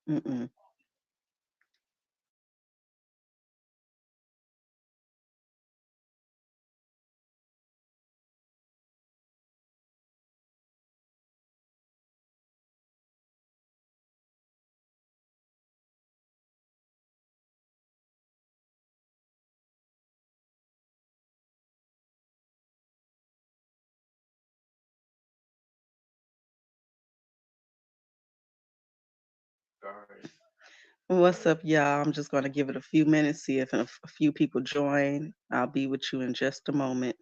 Mm-mm. What's up, y'all? I'm just going to give it a few minutes, see if a few people join. I'll be with you in just a moment.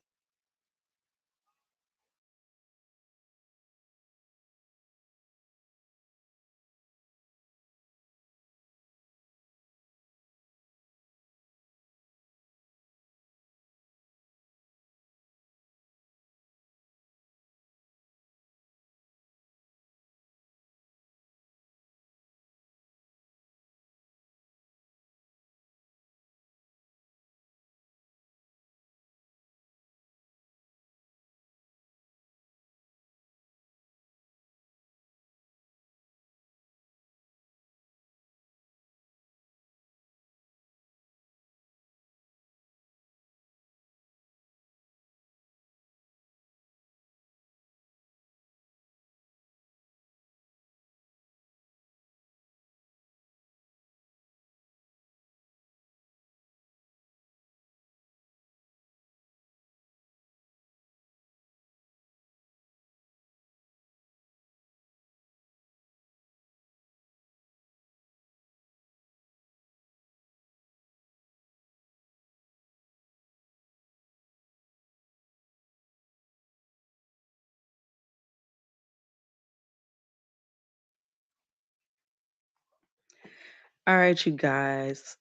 All right, you guys.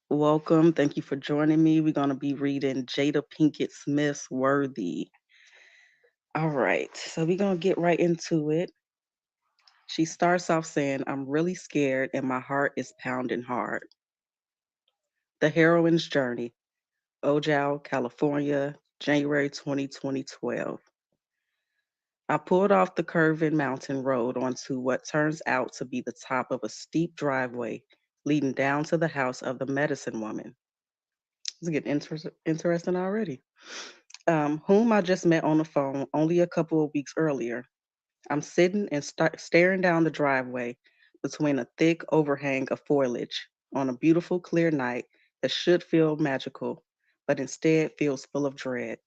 Welcome. Thank you for joining me. We're going to be reading Jada Pinkett Smith's Worthy. All right, so we're going to get right into it. She starts off saying, I'm really scared and my heart is pounding hard. The Heroine's Journey, Ojao, California, January 2012. I pulled off the curving mountain road onto what turns out to be the top of a steep driveway leading down to the house of the medicine woman. It's getting interesting already. Whom I just met on the phone only a couple of weeks earlier. I'm sitting and staring down the driveway between a thick overhang of foliage on a beautiful, clear night that should feel magical, but instead feels full of dread.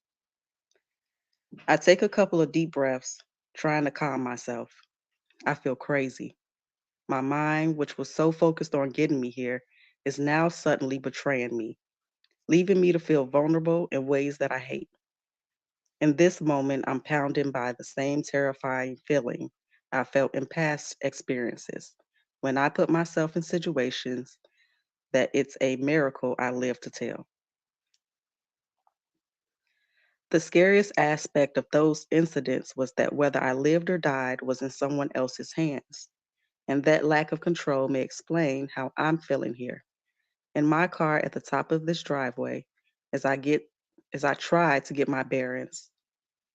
I take a couple of deep breaths, trying to calm myself. I feel crazy. My mind, which was so focused on getting me here, is now suddenly betraying me, leaving me to feel vulnerable in ways that I hate. In this moment, I'm pounded by the same terrifying feeling I felt in past experiences when I put myself in situations that it's a miracle I live to tell. The scariest aspect of those incidents was that whether I lived or died was in someone else's hands, and that lack of control may explain how I'm feeling here in my car at the top of this driveway as I get as I try to get my bearings.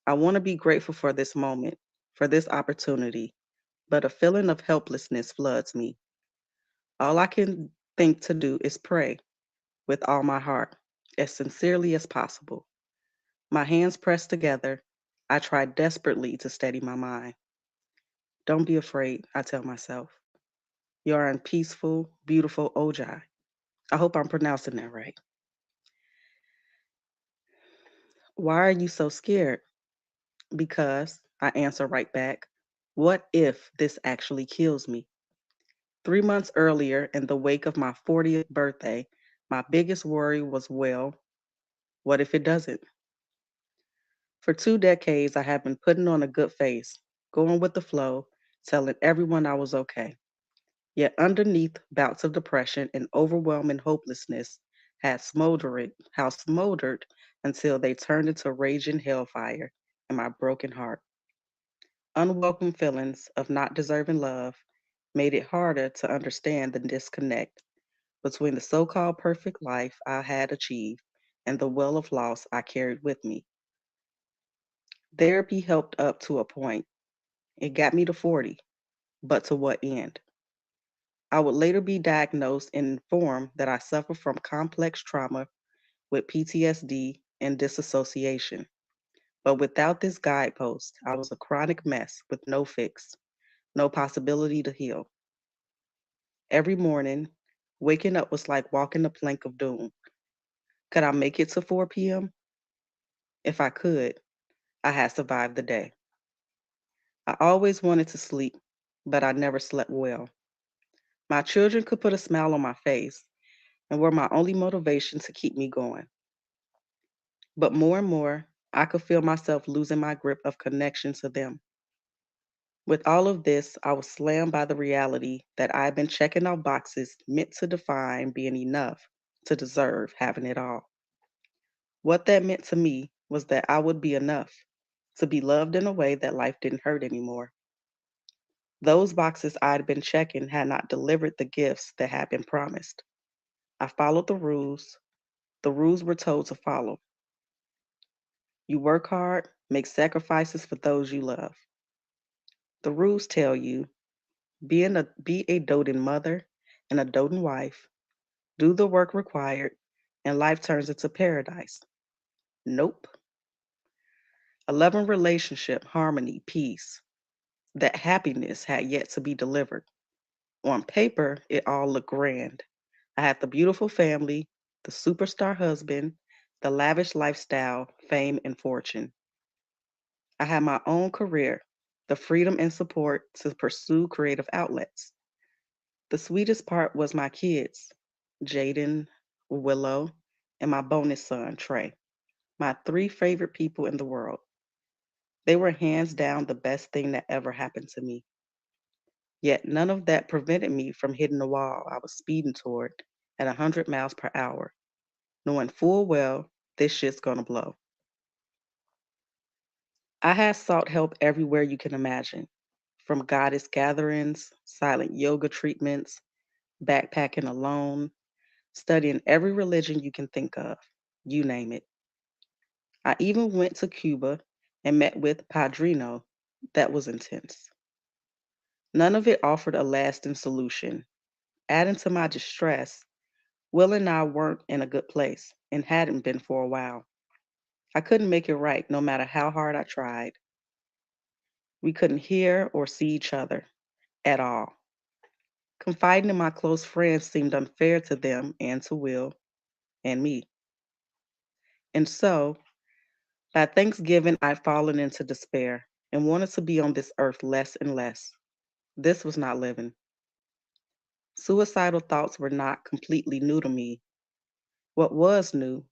I want to be grateful for this moment, for this opportunity, but a feeling of helplessness floods me. All I can think to do is pray with all my heart, as sincerely as possible. My hands pressed together, I try desperately to steady my mind. Don't be afraid, I tell myself. You are in peaceful, beautiful Ojai. I hope I'm pronouncing that right. Why are you so scared? Because, I answer right back, what if this actually kills me? 3 months earlier, in the wake of my 40th birthday, my biggest worry was, well, what if it doesn't? For 2 decades, I have been putting on a good face, going with the flow, telling everyone I was okay. Yet underneath bouts of depression and overwhelming hopelessness how smoldered until they turned into raging hellfire in my broken heart. Unwelcome feelings of not deserving love made it harder to understand the disconnect between the so called perfect life I had achieved and the well of loss I carried with me. Therapy helped up to a point. It got me to 40, but to what end? I would later be diagnosed and informed that I suffer from complex trauma with PTSD and disassociation. But without this guidepost, I was a chronic mess with no fix, no possibility to heal. Every morning, waking up was like walking the plank of doom. Could I make it to 4 p.m.? If I could, I had survived the day. I always wanted to sleep, but I never slept well. My children could put a smile on my face and were my only motivation to keep me going. But more and more, I could feel myself losing my grip of connection to them. With all of this, I was slammed by the reality that I had been checking off boxes meant to define being enough to deserve having it all. What that meant to me was that I would be enough to be loved in a way that life didn't hurt anymore. Those boxes I'd been checking had not delivered the gifts that had been promised. I followed the rules. The rules were told to follow. You work hard, make sacrifices for those you love. The rules tell you be a doting mother and a doting wife, do the work required, and life turns into paradise. Nope. A loving relationship, harmony, peace, that happiness had yet to be delivered. On paper, it all looked grand. I had the beautiful family, the superstar husband, the lavish lifestyle, fame, and fortune. I had my own career, the freedom and support to pursue creative outlets. The sweetest part was my kids, Jaden, Willow, and my bonus son, Trey, my three favorite people in the world. They were hands down the best thing that ever happened to me. Yet none of that prevented me from hitting the wall I was speeding toward at 100 miles per hour, knowing full well this shit's gonna blow. I had sought help everywhere you can imagine, from goddess gatherings, silent yoga treatments, backpacking alone, studying every religion you can think of, you name it. I even went to Cuba and met with Padrino. That was intense. None of it offered a lasting solution. Adding to my distress, Will and I weren't in a good place and hadn't been for a while. I couldn't make it right no matter how hard I tried. We couldn't hear or see each other at all. Confiding in my close friends seemed unfair to them and to Will and me. And so, by Thanksgiving, I'd fallen into despair and wanted to be on this earth less and less. This was not living. Suicidal thoughts were not completely new to me. What was new,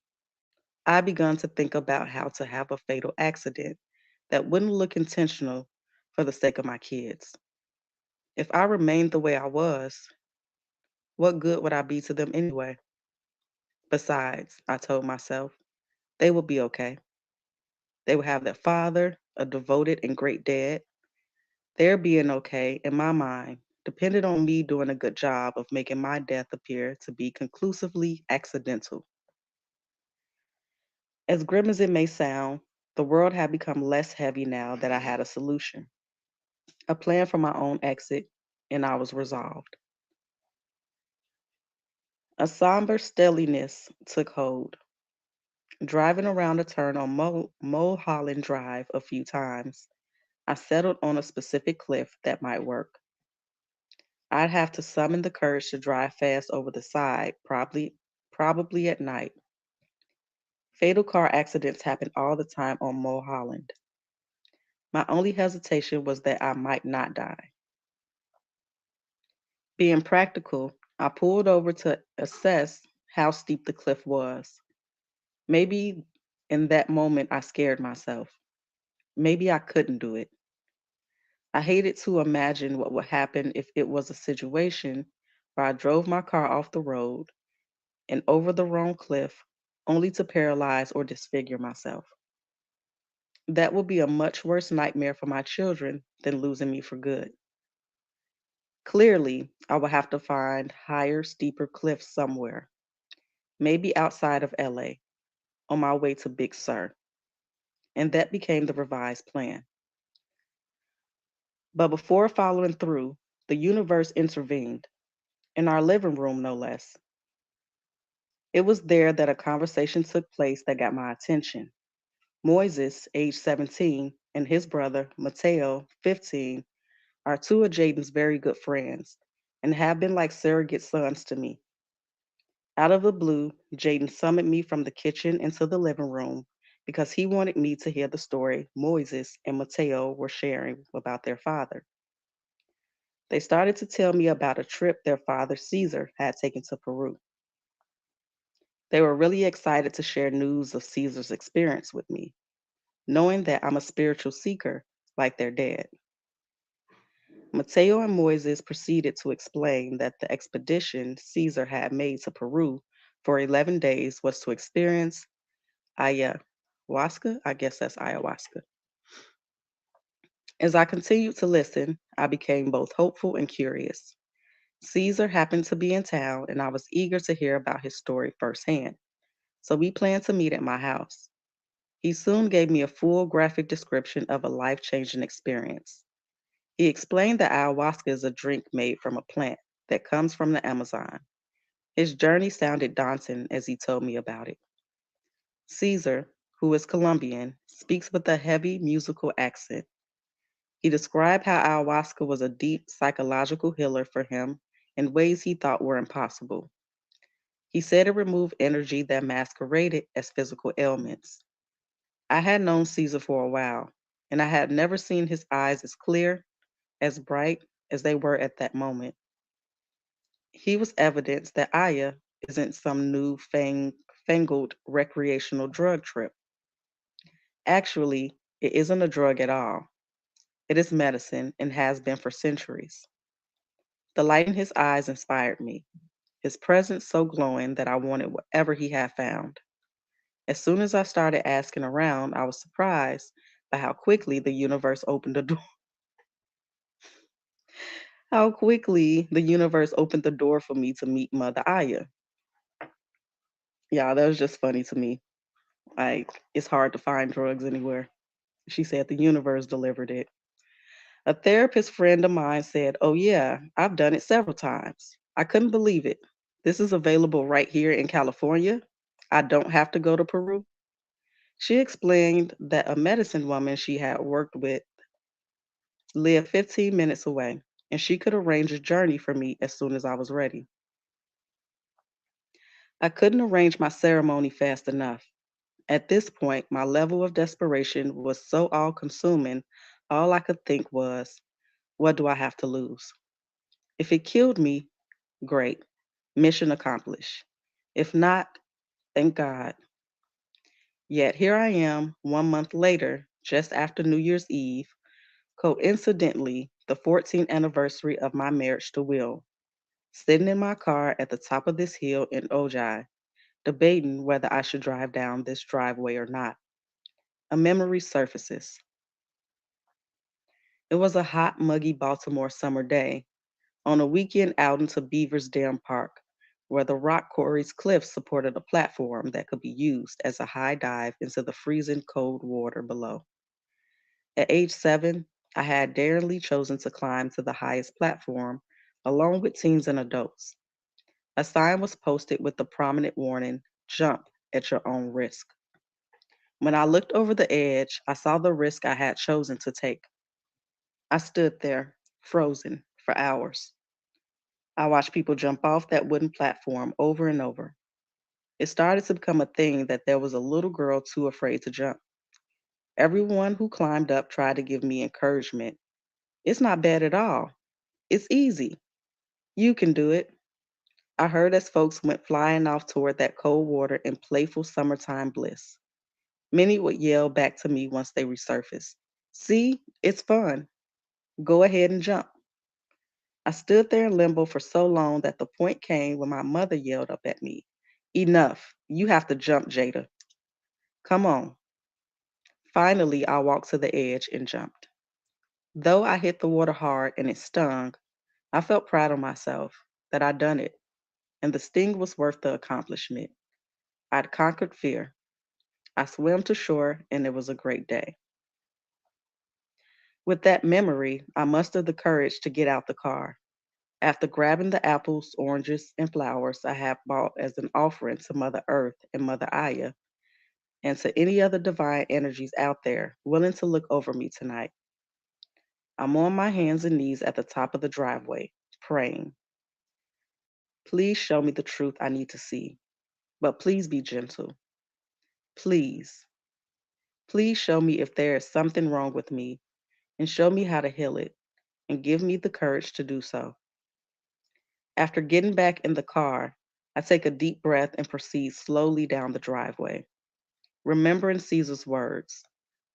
I begun to think about how to have a fatal accident that wouldn't look intentional for the sake of my kids. If I remained the way I was, what good would I be to them anyway? Besides, I told myself, they will be okay. They will have their father, a devoted and great dad. Their being okay, in my mind, depended on me doing a good job of making my death appear to be conclusively accidental. As grim as it may sound, the world had become less heavy now that I had a solution, a plan for my own exit, and I was resolved. A somber steadiness took hold. Driving around a turn on Mulholland Drive a few times, I settled on a specific cliff that might work. I'd have to summon the courage to drive fast over the side, probably at night. Fatal car accidents happen all the time on Mulholland. My only hesitation was that I might not die. Being practical, I pulled over to assess how steep the cliff was. Maybe in that moment I scared myself. Maybe I couldn't do it. I hated to imagine what would happen if it was a situation where I drove my car off the road and over the wrong cliff only to paralyze or disfigure myself. That would be a much worse nightmare for my children than losing me for good. Clearly, I would have to find higher, steeper cliffs somewhere, maybe outside of LA, on my way to Big Sur. And that became the revised plan. But before following through, the universe intervened. in our living room, no less. It was there that a conversation took place that got my attention. Moises, age 17, and his brother, Mateo, 15, are two of Jaden's very good friends and have been like surrogate sons to me. Out of the blue, Jaden summoned me from the kitchen into the living room because he wanted me to hear the story Moises and Mateo were sharing about their father. They started to tell me about a trip their father, Caesar, had taken to Peru. They were really excited to share news of Caesar's experience with me, knowing that I'm a spiritual seeker like their dad. Mateo and Moises proceeded to explain that the expedition Caesar had made to Peru for 11 days was to experience ayahuasca. I guess that's ayahuasca. As I continued to listen, I became both hopeful and curious. Caesar happened to be in town, and I was eager to hear about his story firsthand, so we planned to meet at my house. He soon gave me a full graphic description of a life changing experience. He explained that ayahuasca is a drink made from a plant that comes from the Amazon. His journey sounded daunting as he told me about it. Caesar, who is Colombian, speaks with a heavy musical accent. He described how ayahuasca was a deep psychological healer for him in ways he thought were impossible. He said it removed energy that masqueraded as physical ailments. I had known Caesar for a while, and I had never seen his eyes as clear, as bright as they were at that moment. He was evidence that Aya isn't some fangled recreational drug trip. Actually, it isn't a drug at all. It is medicine and has been for centuries. The light in his eyes inspired me, his presence so glowing that I wanted whatever he had found. As soon as I started asking around, I was surprised by how quickly the universe opened the door for me to meet Mother Aya. Yeah, that was just funny to me. Like, it's hard to find drugs anywhere. She said the universe delivered it. A therapist friend of mine said, "Oh, yeah, I've done it several times." I couldn't believe it. This is available right here in California. I don't have to go to Peru. She explained that a medicine woman she had worked with lived 15 minutes away, and she could arrange a journey for me as soon as I was ready. I couldn't arrange my ceremony fast enough. At this point, my level of desperation was so all consuming, all I could think was, what do I have to lose? If it killed me, great. Mission accomplished. If not, thank God. Yet here I am, 1 month later, just after New Year's Eve, coincidentally, the 14th anniversary of my marriage to Will, sitting in my car at the top of this hill in Ojai, debating whether I should drive down this driveway or not. A memory surfaces. It was a hot, muggy Baltimore summer day on a weekend out into Beaver's Dam Park, where the rock quarry's cliffs supported a platform that could be used as a high dive into the freezing cold water below. At age 7, I had daringly chosen to climb to the highest platform, along with teens and adults. A sign was posted with the prominent warning, "Jump at your own risk." When I looked over the edge, I saw the risk I had chosen to take. I stood there, frozen, for hours. I watched people jump off that wooden platform over and over. It started to become a thing that there was a little girl too afraid to jump. Everyone who climbed up tried to give me encouragement. "It's not bad at all. It's easy. You can do it." I heard as folks went flying off toward that cold water in playful summertime bliss. Many would yell back to me once they resurfaced, "See, it's fun. Go ahead and jump." I stood there in limbo for so long that the point came when my mother yelled up at me, "Enough. You have to jump, Jada. Come on." Finally, I walked to the edge and jumped. Though I hit the water hard and it stung, I felt proud of myself that I'd done it, and the sting was worth the accomplishment. I'd conquered fear. I swam to shore, and it was a great day. With that memory, I mustered the courage to get out the car. After grabbing the apples, oranges, and flowers I have bought as an offering to Mother Earth and Mother Aya, and to any other divine energies out there willing to look over me tonight, I'm on my hands and knees at the top of the driveway, praying. Please show me the truth I need to see, but please be gentle. Please, please show me if there is something wrong with me and show me how to heal it and give me the courage to do so. After getting back in the car, I take a deep breath and proceed slowly down the driveway, remembering Caesar's words.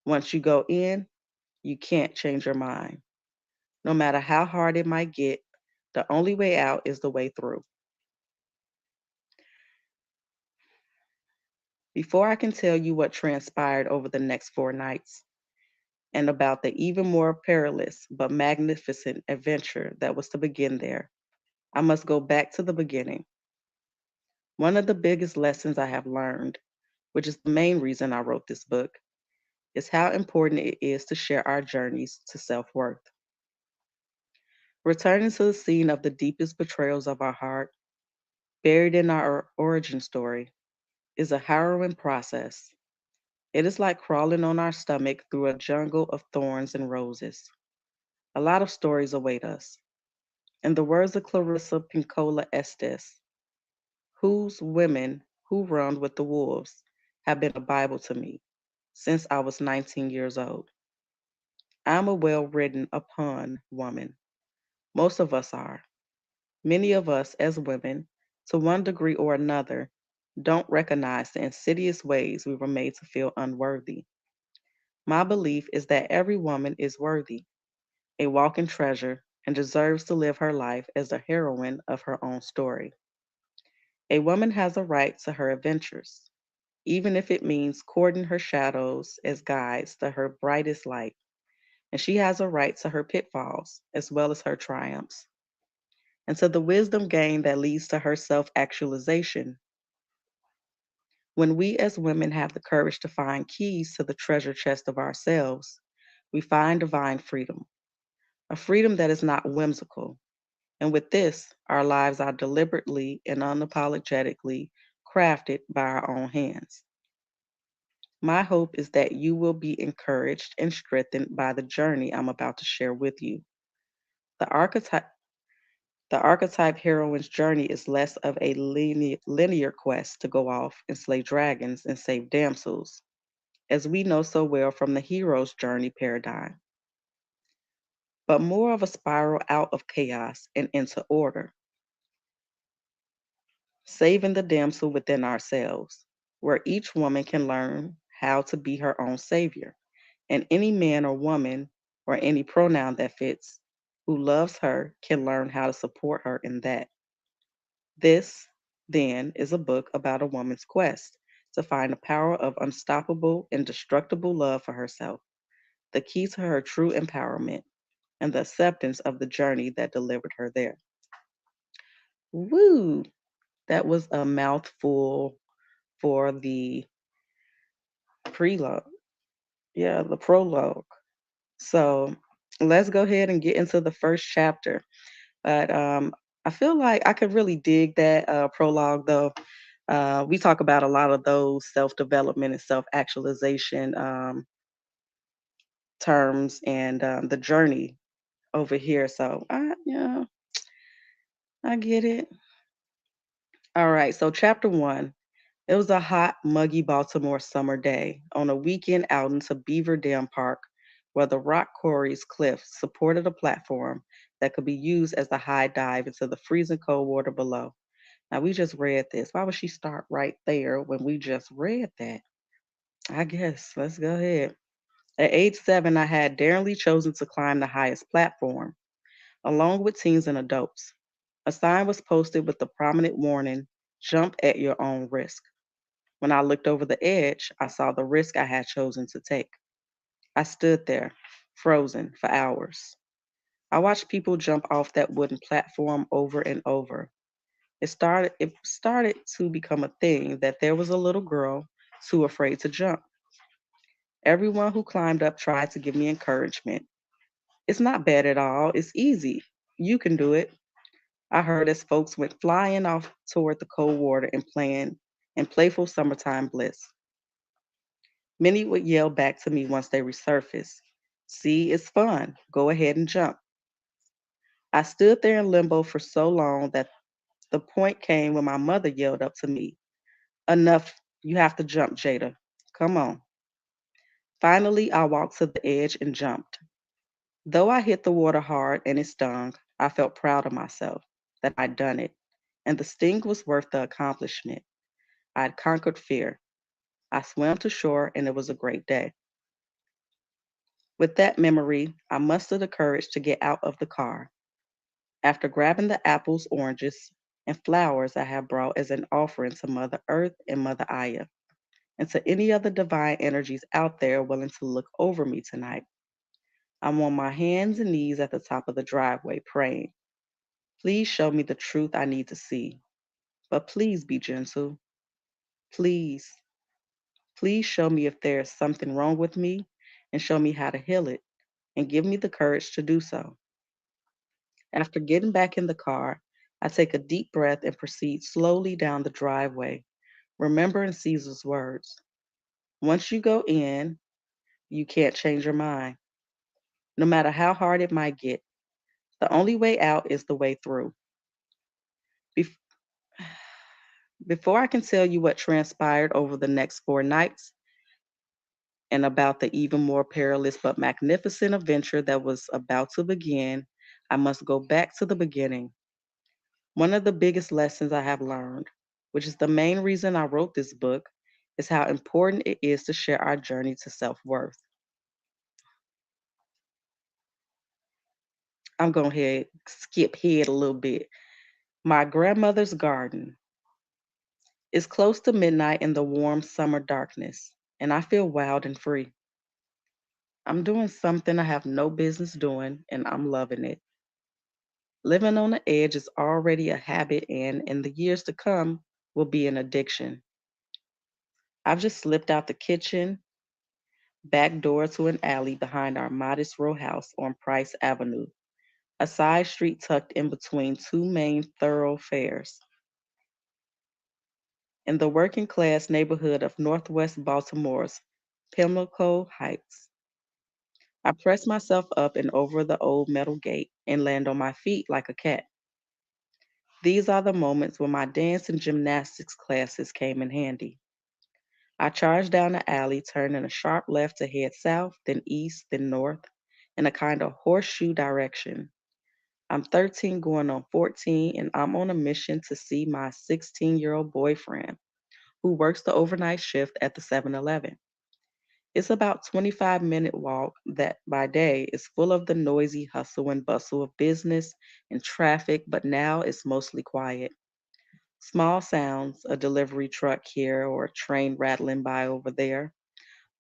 Once you go in, you can't change your mind. No matter how hard it might get, the only way out is the way through. Before I can tell you what transpired over the next 4 nights and about the even more perilous but magnificent adventure that was to begin there, I must go back to the beginning. One of the biggest lessons I have learned, which is the main reason I wrote this book, is how important it is to share our journeys to self worth. Returning to the scene of the deepest betrayals of our heart, buried in our origin story, is a harrowing process. It is like crawling on our stomach through a jungle of thorns and roses. A lot of stories await us. In the words of Clarissa Pinkola Estes, whose women who run with the wolves have been a Bible to me since I was 19 years old. I'm a well written upon woman. Most of us are. Many of us, as women, to one degree or another, don't recognize the insidious ways we were made to feel unworthy. My belief is that every woman is worthy, a walking treasure, and deserves to live her life as the heroine of her own story. A woman has a right to her adventures, even if it means courting her shadows as guides to her brightest light, and she has a right to her pitfalls as well as her triumphs, and to the wisdom gained that leads to her self actualization. When we as women have the courage to find keys to the treasure chest of ourselves, we find divine freedom, a freedom that is not whimsical. And with this, our lives are deliberately and unapologetically crafted by our own hands. My hope is that you will be encouraged and strengthened by the journey I'm about to share with you. The archetype, the archetype heroine's journey is less of a linear quest to go off and slay dragons and save damsels, as we know so well from the hero's journey paradigm, but more of a spiral out of chaos and into order, saving the damsel within ourselves, where each woman can learn how to be her own savior, and any man or woman, or any pronoun that fits, who loves her can learn how to support her in that. This, then, is a book about a woman's quest to find the power of unstoppable, indestructible love for herself, the key to her true empowerment, and the acceptance of the journey that delivered her there. Woo! That was a mouthful for the prelogue. Yeah, the prologue. So let's go ahead and get into the first chapter. But I feel like I could really dig that prologue, though. We talk about a lot of those self development and self actualization terms and the journey over here. So I get it. All right. So chapter one. It was a hot, muggy Baltimore summer day on a weekend outing to Beaver Dam Park, where the rock quarry's cliffs supported a platform that could be used as a high dive into the freezing cold water below. Now, we just read this. Why would she start right there when we just read that? I guess. Let's go ahead. At age 7, I had daringly chosen to climb the highest platform, along with teens and adults. A sign was posted with the prominent warning, "Jump at your own risk." When I looked over the edge, I saw the risk I had chosen to take. I stood there, frozen, for hours. I watched people jump off that wooden platform over and over. It started to become a thing that there was a little girl too afraid to jump. Everyone who climbed up tried to give me encouragement. "It's not bad at all. It's easy. You can do it." I heard as folks went flying off toward the cold water and playing in playful summertime bliss. Many would yell back to me once they resurfaced. See, it's fun. Go ahead and jump. I stood there in limbo for so long that the point came when my mother yelled up to me, enough, you have to jump, Jada. Come on. Finally, I walked to the edge and jumped. Though I hit the water hard and it stung, I felt proud of myself that I'd done it, and the sting was worth the accomplishment. I'd conquered fear. I swam to shore, and it was a great day. With that memory, I mustered the courage to get out of the car. After grabbing the apples, oranges, and flowers I have brought as an offering to Mother Earth and Mother Aya, and to any other divine energies out there willing to look over me tonight, I'm on my hands and knees at the top of the driveway praying. Please show me the truth I need to see. But please be gentle. Please, please show me if there is something wrong with me and show me how to heal it and give me the courage to do so. After getting back in the car, I take a deep breath and proceed slowly down the driveway, remembering Caesar's words. Once you go in, you can't change your mind. No matter how hard it might get, the only way out is the way through. Bef- Before I can tell you what transpired over the next 4 nights and about the even more perilous but magnificent adventure that was about to begin, I must go back to the beginning. One of the biggest lessons I have learned, which is the main reason I wrote this book, is how important it is to share our journey to self worth. I'm going to skip ahead a little bit. My grandmother's garden is close to midnight in the warm summer darkness, and I feel wild and free. I'm doing something I have no business doing, and I'm loving it. Living on the edge is already a habit, and in the years to come, will be an addiction. I've just slipped out the kitchen back door to an alley behind our modest row house on Price Avenue, a side street tucked in between two main thoroughfares. In the working class neighborhood of Northwest Baltimore's Pimlico Heights, I press myself up and over the old metal gate and land on my feet like a cat. These are the moments when my dance and gymnastics classes came in handy. I charged down the alley, turning a sharp left to head south, then east, then north, in a kind of horseshoe direction. I'm 13 going on 14, and I'm on a mission to see my 16-year-old boyfriend who works the overnight shift at the 7-Eleven. It's about 25-minute walk that by day is full of the noisy hustle and bustle of business and traffic, but now it's mostly quiet. Small sounds, a delivery truck here or a train rattling by over there,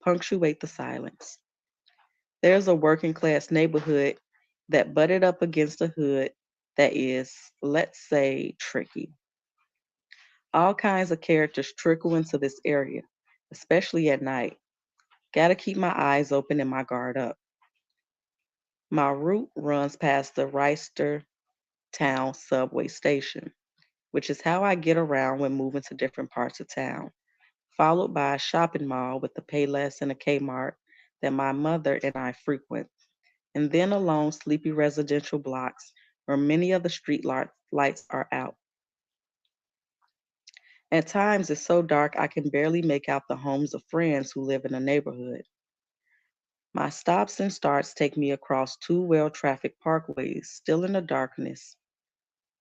punctuate the silence. There's a working class neighborhood that butted up against a hood that is, let's say, tricky. All kinds of characters trickle into this area, especially at night. Gotta keep my eyes open and my guard up. My route runs past the Reister Town subway station, which is how I get around when moving to different parts of town, followed by a shopping mall with a Payless and a Kmart that my mother and I frequent, and then along sleepy residential blocks where many of the lights are out. At times, it's so dark I can barely make out the homes of friends who live in the neighborhood. My stops and starts take me across two well trafficked parkways, still in the darkness,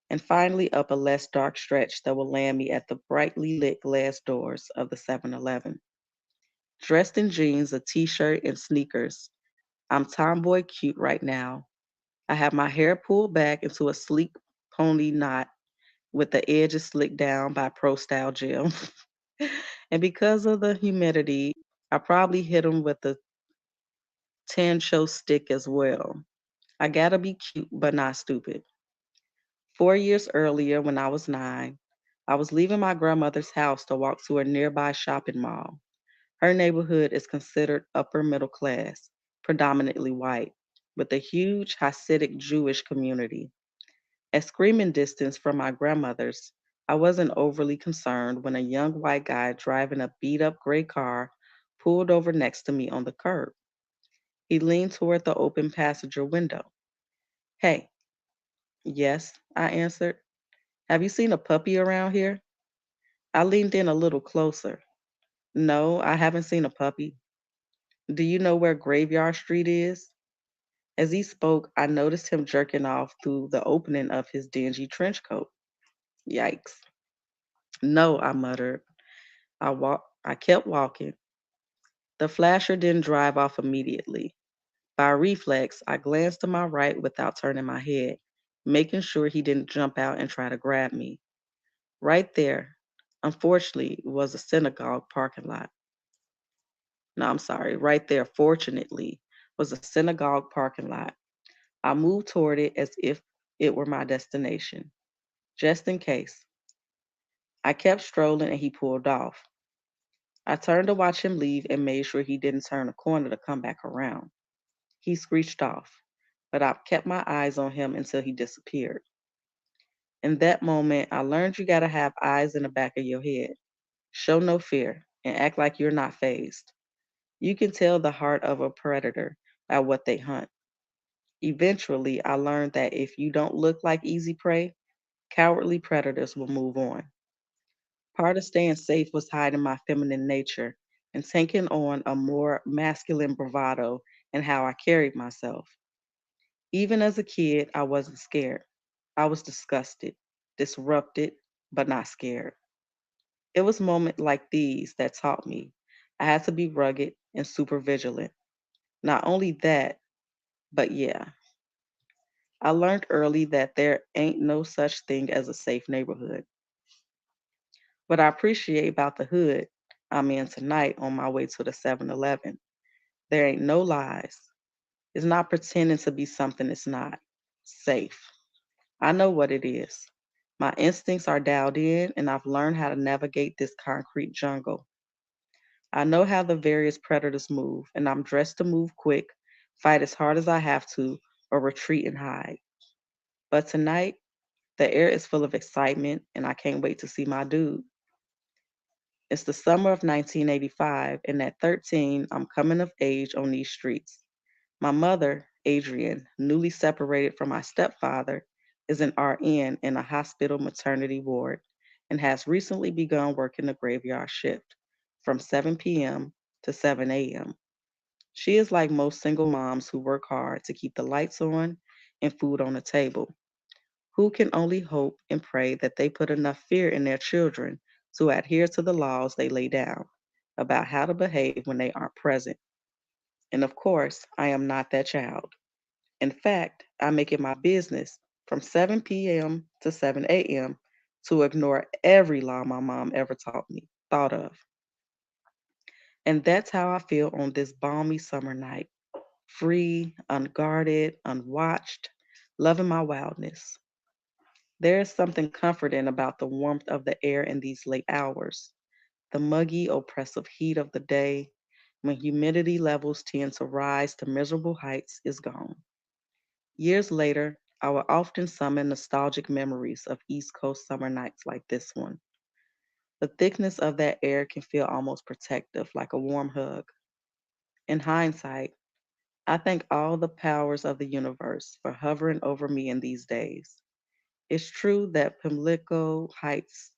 and finally up a less dark stretch that will land me at the brightly lit glass doors of the 7-Eleven. Dressed in jeans, a t shirt, and sneakers, I'm tomboy cute right now. I have my hair pulled back into a sleek pony knot with the edges slicked down by Pro Style Gel. And because of the humidity, I probably hit him with a tan show stick as well. I gotta be cute, but not stupid. 4 years earlier, when I was 9, I was leaving my grandmother's house to walk to a nearby shopping mall. Her neighborhood is considered upper middle class, predominantly white, with a huge Hasidic Jewish community. At screaming distance from my grandmother's, I wasn't overly concerned when a young white guy driving a beat up gray car pulled over next to me on the curb. He leaned toward the open passenger window. Hey, yes, I answered. Have you seen a puppy around here? I leaned in a little closer. No, I haven't seen a puppy. Do you know where Graveyard Street is? As he spoke, I noticed him jerking off through the opening of his dingy trench coat. Yikes. No, I muttered. I kept walking. The flasher didn't drive off immediately. By reflex, I glanced to my right without turning my head, making sure he didn't jump out and try to grab me. Right there, unfortunately, was a synagogue parking lot. No, I'm sorry. Right there, fortunately, was a synagogue parking lot. I moved toward it as if it were my destination, just in case. I kept strolling and he pulled off. I turned to watch him leave and made sure he didn't turn a corner to come back around. He screeched off, but I kept my eyes on him until he disappeared. In that moment, I learned you gotta have eyes in the back of your head. Show no fear and act like you're not fazed. You can tell the heart of a predator by what they hunt. Eventually, I learned that if you don't look like easy prey, cowardly predators will move on. Part of staying safe was hiding my feminine nature and taking on a more masculine bravado in how I carried myself. Even as a kid, I wasn't scared. I was disgusted, disrupted, but not scared. It was moments like these that taught me I had to be rugged and super vigilant. Not only that, but yeah, I learned early that there ain't no such thing as a safe neighborhood. What I appreciate about the hood I'm in tonight on my way to the 7-Eleven, there ain't no lies. It's not pretending to be something it's not. Safe. I know what it is. My instincts are dialed in, and I've learned how to navigate this concrete jungle. I know how the various predators move, and I'm dressed to move quick, fight as hard as I have to, or retreat and hide. But tonight, the air is full of excitement, and I can't wait to see my dude. It's the summer of 1985, and at 13, I'm coming of age on these streets. My mother, Adrienne, newly separated from my stepfather, is an RN in a hospital maternity ward and has recently begun working the graveyard shift from 7 p.m. to 7 a.m. She is like most single moms who work hard to keep the lights on and food on the table, who can only hope and pray that they put enough fear in their children to adhere to the laws they lay down about how to behave when they aren't present. And of course, I am not that child. In fact, I make it my business from 7 p.m. to 7 a.m. to ignore every law my mom ever thought of. And that's how I feel on this balmy summer night, free, unguarded, unwatched, loving my wildness. There is something comforting about the warmth of the air in these late hours, the muggy, oppressive heat of the day, when humidity levels tend to rise to miserable heights, is gone. Years later, I will often summon nostalgic memories of East Coast summer nights like this one. The thickness of that air can feel almost protective, like a warm hug. In hindsight, I thank all the powers of the universe for hovering over me in these days. It's true that Pimlico Heights,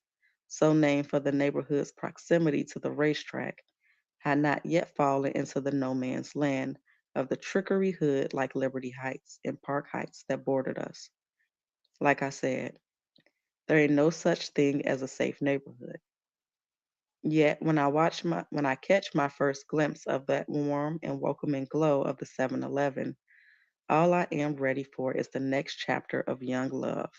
so named for the neighborhood's proximity to the racetrack, had not yet fallen into the no man's land of the trickery hood like Liberty Heights and Park Heights that bordered us. Like I said, there ain't no such thing as a safe neighborhood. Yet when I catch my first glimpse of that warm and welcoming glow of the 7-Eleven, all I am ready for is the next chapter of young love.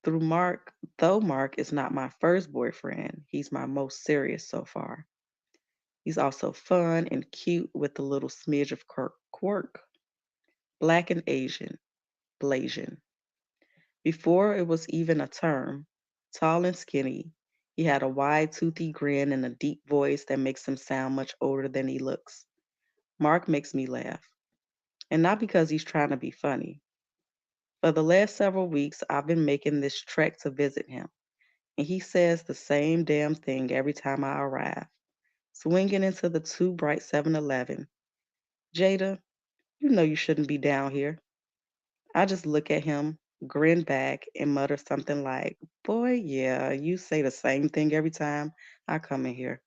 Though Mark is not my first boyfriend, he's my most serious so far. He's also fun and cute with a little smidge of quirk, black and Asian, Blasian. Before it was even a term, tall and skinny, he had a wide, toothy grin and a deep voice that makes him sound much older than he looks. Mark makes me laugh, and not because he's trying to be funny. For the last several weeks, I've been making this trek to visit him, and he says the same damn thing every time I arrive. Swinging into the too bright 7-Eleven. Jada, you know you shouldn't be down here. I just look at him, grin back, and mutter something like, Boy, yeah, you say the same thing every time I come in here.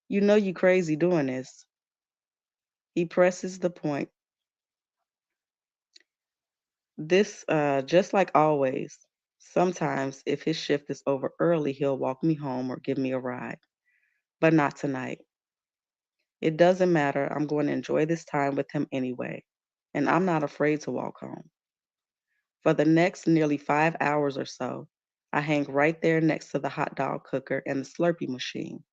You know you crazy doing this. He presses the point. This, just like always, sometimes if his shift is over early, he'll walk me home or give me a ride. But not tonight. It doesn't matter. I'm going to enjoy this time with him anyway. And I'm not afraid to walk home. For the next nearly 5 hours or so, I hang right there next to the hot dog cooker and the Slurpee machine,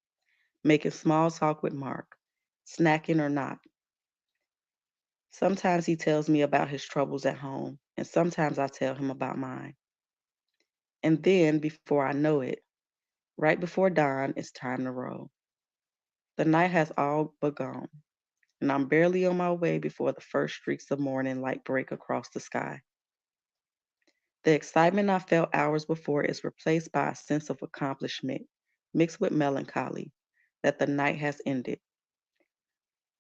making small talk with Mark, snacking or not. Sometimes he tells me about his troubles at home, and sometimes I tell him about mine. And then, before I know it, right before dawn, it's time to roll. The night has all but gone, and I'm barely on my way before the first streaks of morning light break across the sky. The excitement I felt hours before is replaced by a sense of accomplishment, mixed with melancholy, that the night has ended.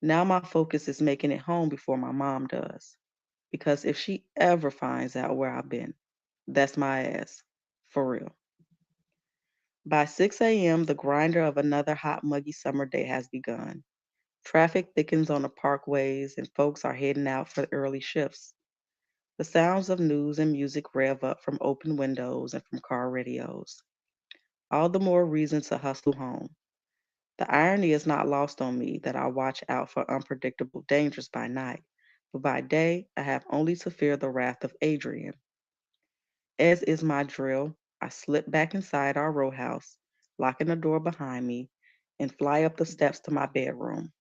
Now my focus is making it home before my mom does, because if she ever finds out where I've been, that's my ass, for real. By 6 a.m., the grinder of another hot, muggy summer day has begun. Traffic thickens on the parkways, and folks are heading out for early shifts. The sounds of news and music rev up from open windows and from car radios. All the more reason to hustle home. The irony is not lost on me that I watch out for unpredictable dangers by night, but by day I have only to fear the wrath of Adrian. As is my drill, I slip back inside our row house, locking the door behind me, and fly up the steps to my bedroom.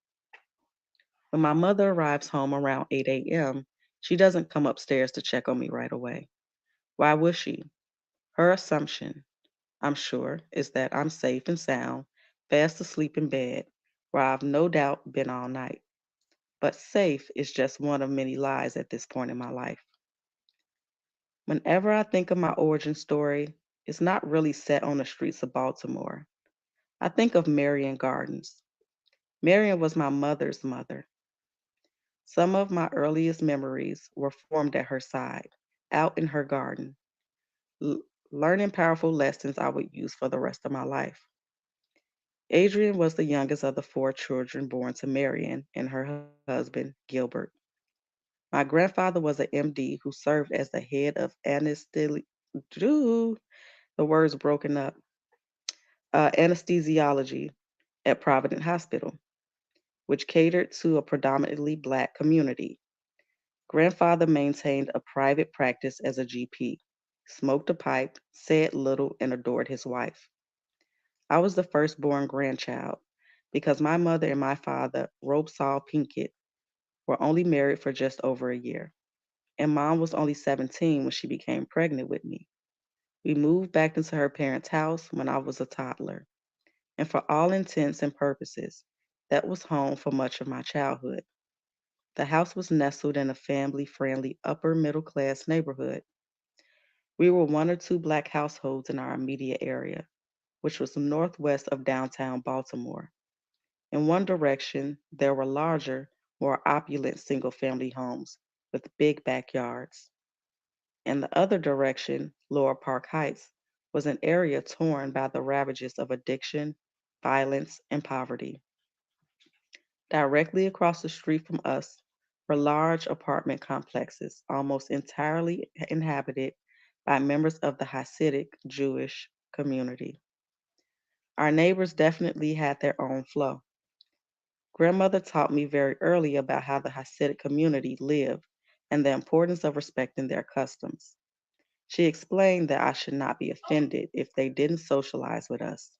When my mother arrives home around 8 a.m., she doesn't come upstairs to check on me right away. Why would she? Her assumption, I'm sure, is that I'm safe and sound, fast asleep in bed, where I've no doubt been all night. But safe is just one of many lies at this point in my life. Whenever I think of my origin story, it's not really set on the streets of Baltimore. I think of Marion Gardens. Marion was my mother's mother. Some of my earliest memories were formed at her side, out in her garden, l- learning powerful lessons I would use for the rest of my life. Adrian was the youngest of the four children born to Marion and her husband, Gilbert. My grandfather was an MD who served as the head of the words broken up, anesthesiology at Providence Hospital, which catered to a predominantly Black community. Grandfather maintained a private practice as a GP, smoked a pipe, said little, and adored his wife. I was the firstborn grandchild because my mother and my father, Rope Saw Pinkett, were only married for just over a year, and mom was only 17 when she became pregnant with me. We moved back into her parents' house when I was a toddler, and for all intents and purposes, that was home for much of my childhood. The house was nestled in a family friendly upper middle class neighborhood. We were one or two Black households in our immediate area, which was northwest of downtown Baltimore. In one direction, there were larger, more opulent single family homes with big backyards. In the other direction, Lower Park Heights, was an area torn by the ravages of addiction, violence, and poverty. Directly across the street from us were large apartment complexes, almost entirely inhabited by members of the Hasidic Jewish community. Our neighbors definitely had their own flow. Grandmother taught me very early about how the Hasidic community lived and the importance of respecting their customs. She explained that I should not be offended if they didn't socialize with us.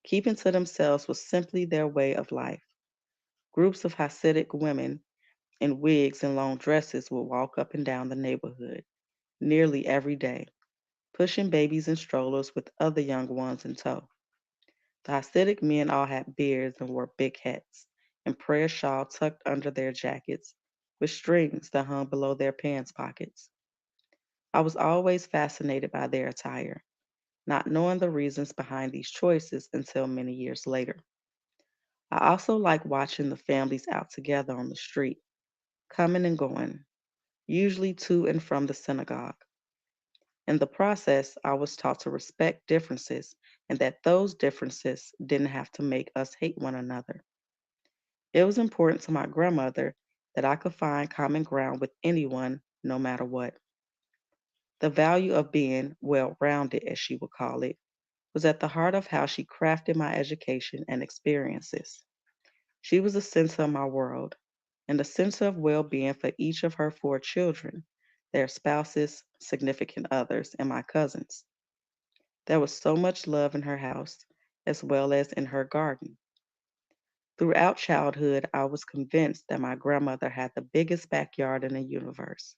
Keeping to themselves was simply their way of life. Groups of Hasidic women in wigs and long dresses would walk up and down the neighborhood nearly every day, pushing babies in strollers with other young ones in tow. The Hasidic men all had beards and wore big hats and prayer shawl tucked under their jackets with strings that hung below their pants pockets. I was always fascinated by their attire, not knowing the reasons behind these choices until many years later. I also like watching the families out together on the street, coming and going, usually to and from the synagogue. In the process, I was taught to respect differences and that those differences didn't have to make us hate one another. It was important to my grandmother that I could find common ground with anyone, no matter what. The value of being well rounded, as she would call it, was at the heart of how she crafted my education and experiences. She was the center of my world and the center of well being for each of her four children, their spouses, significant others, and my cousins. There was so much love in her house, as well as in her garden. Throughout childhood, I was convinced that my grandmother had the biggest backyard in the universe.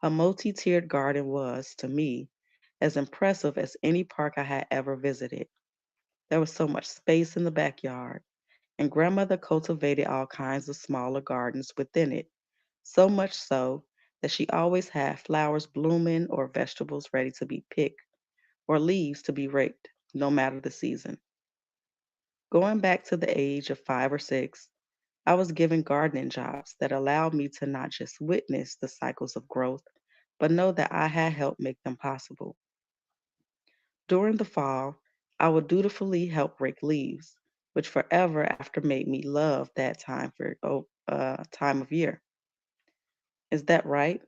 Her multi tiered garden was, to me, as impressive as any park I had ever visited. There was so much space in the backyard, and grandmother cultivated all kinds of smaller gardens within it, so much so that she always had flowers blooming or vegetables ready to be picked or leaves to be raked, no matter the season. Going back to the age of 5 or 6, I was given gardening jobs that allowed me to not just witness the cycles of growth, but know that I had helped make them possible. During the fall, I would dutifully help rake leaves, which forever after made me love that time of year. Is that right?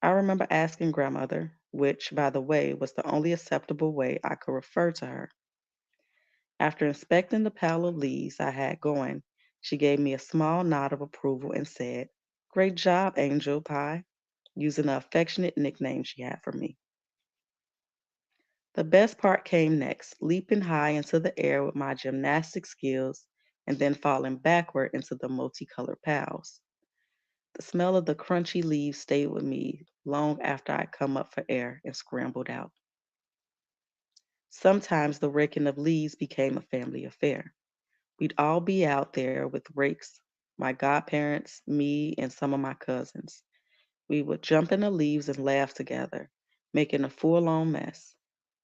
I remember asking grandmother, which, by the way, was the only acceptable way I could refer to her. After inspecting the pile of leaves I had going, she gave me a small nod of approval and said, "Great job, Angel Pie," using the affectionate nickname she had for me. The best part came next, leaping high into the air with my gymnastic skills and then falling backward into the multicolored piles. The smell of the crunchy leaves stayed with me long after I'd come up for air and scrambled out. Sometimes the raking of leaves became a family affair. We'd all be out there with rakes, my godparents, me, and some of my cousins. We would jump in the leaves and laugh together, making a full on mess.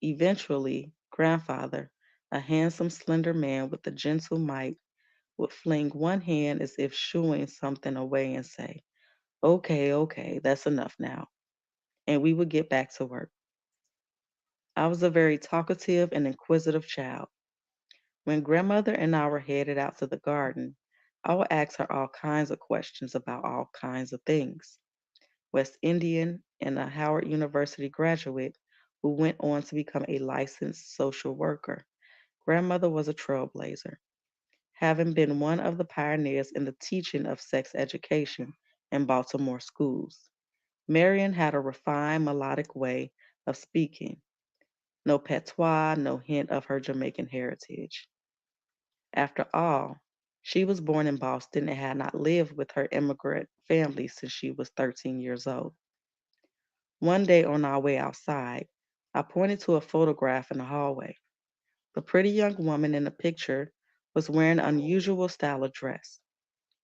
Eventually, grandfather, a handsome, slender man with a gentle might, would fling one hand as if shooing something away and say, "Okay, okay, that's enough now." And we would get back to work. I was a very talkative and inquisitive child. When grandmother and I were headed out to the garden, I would ask her all kinds of questions about all kinds of things. West Indian and a Howard University graduate who went on to become a licensed social worker. Grandmother was a trailblazer, having been one of the pioneers in the teaching of sex education in Baltimore schools. Marion had a refined, melodic way of speaking, no patois, no hint of her Jamaican heritage. After all, she was born in Boston and had not lived with her immigrant family since she was 13 years old. One day on our way outside, I pointed to a photograph in the hallway. The pretty young woman in the picture was wearing an unusual style of dress.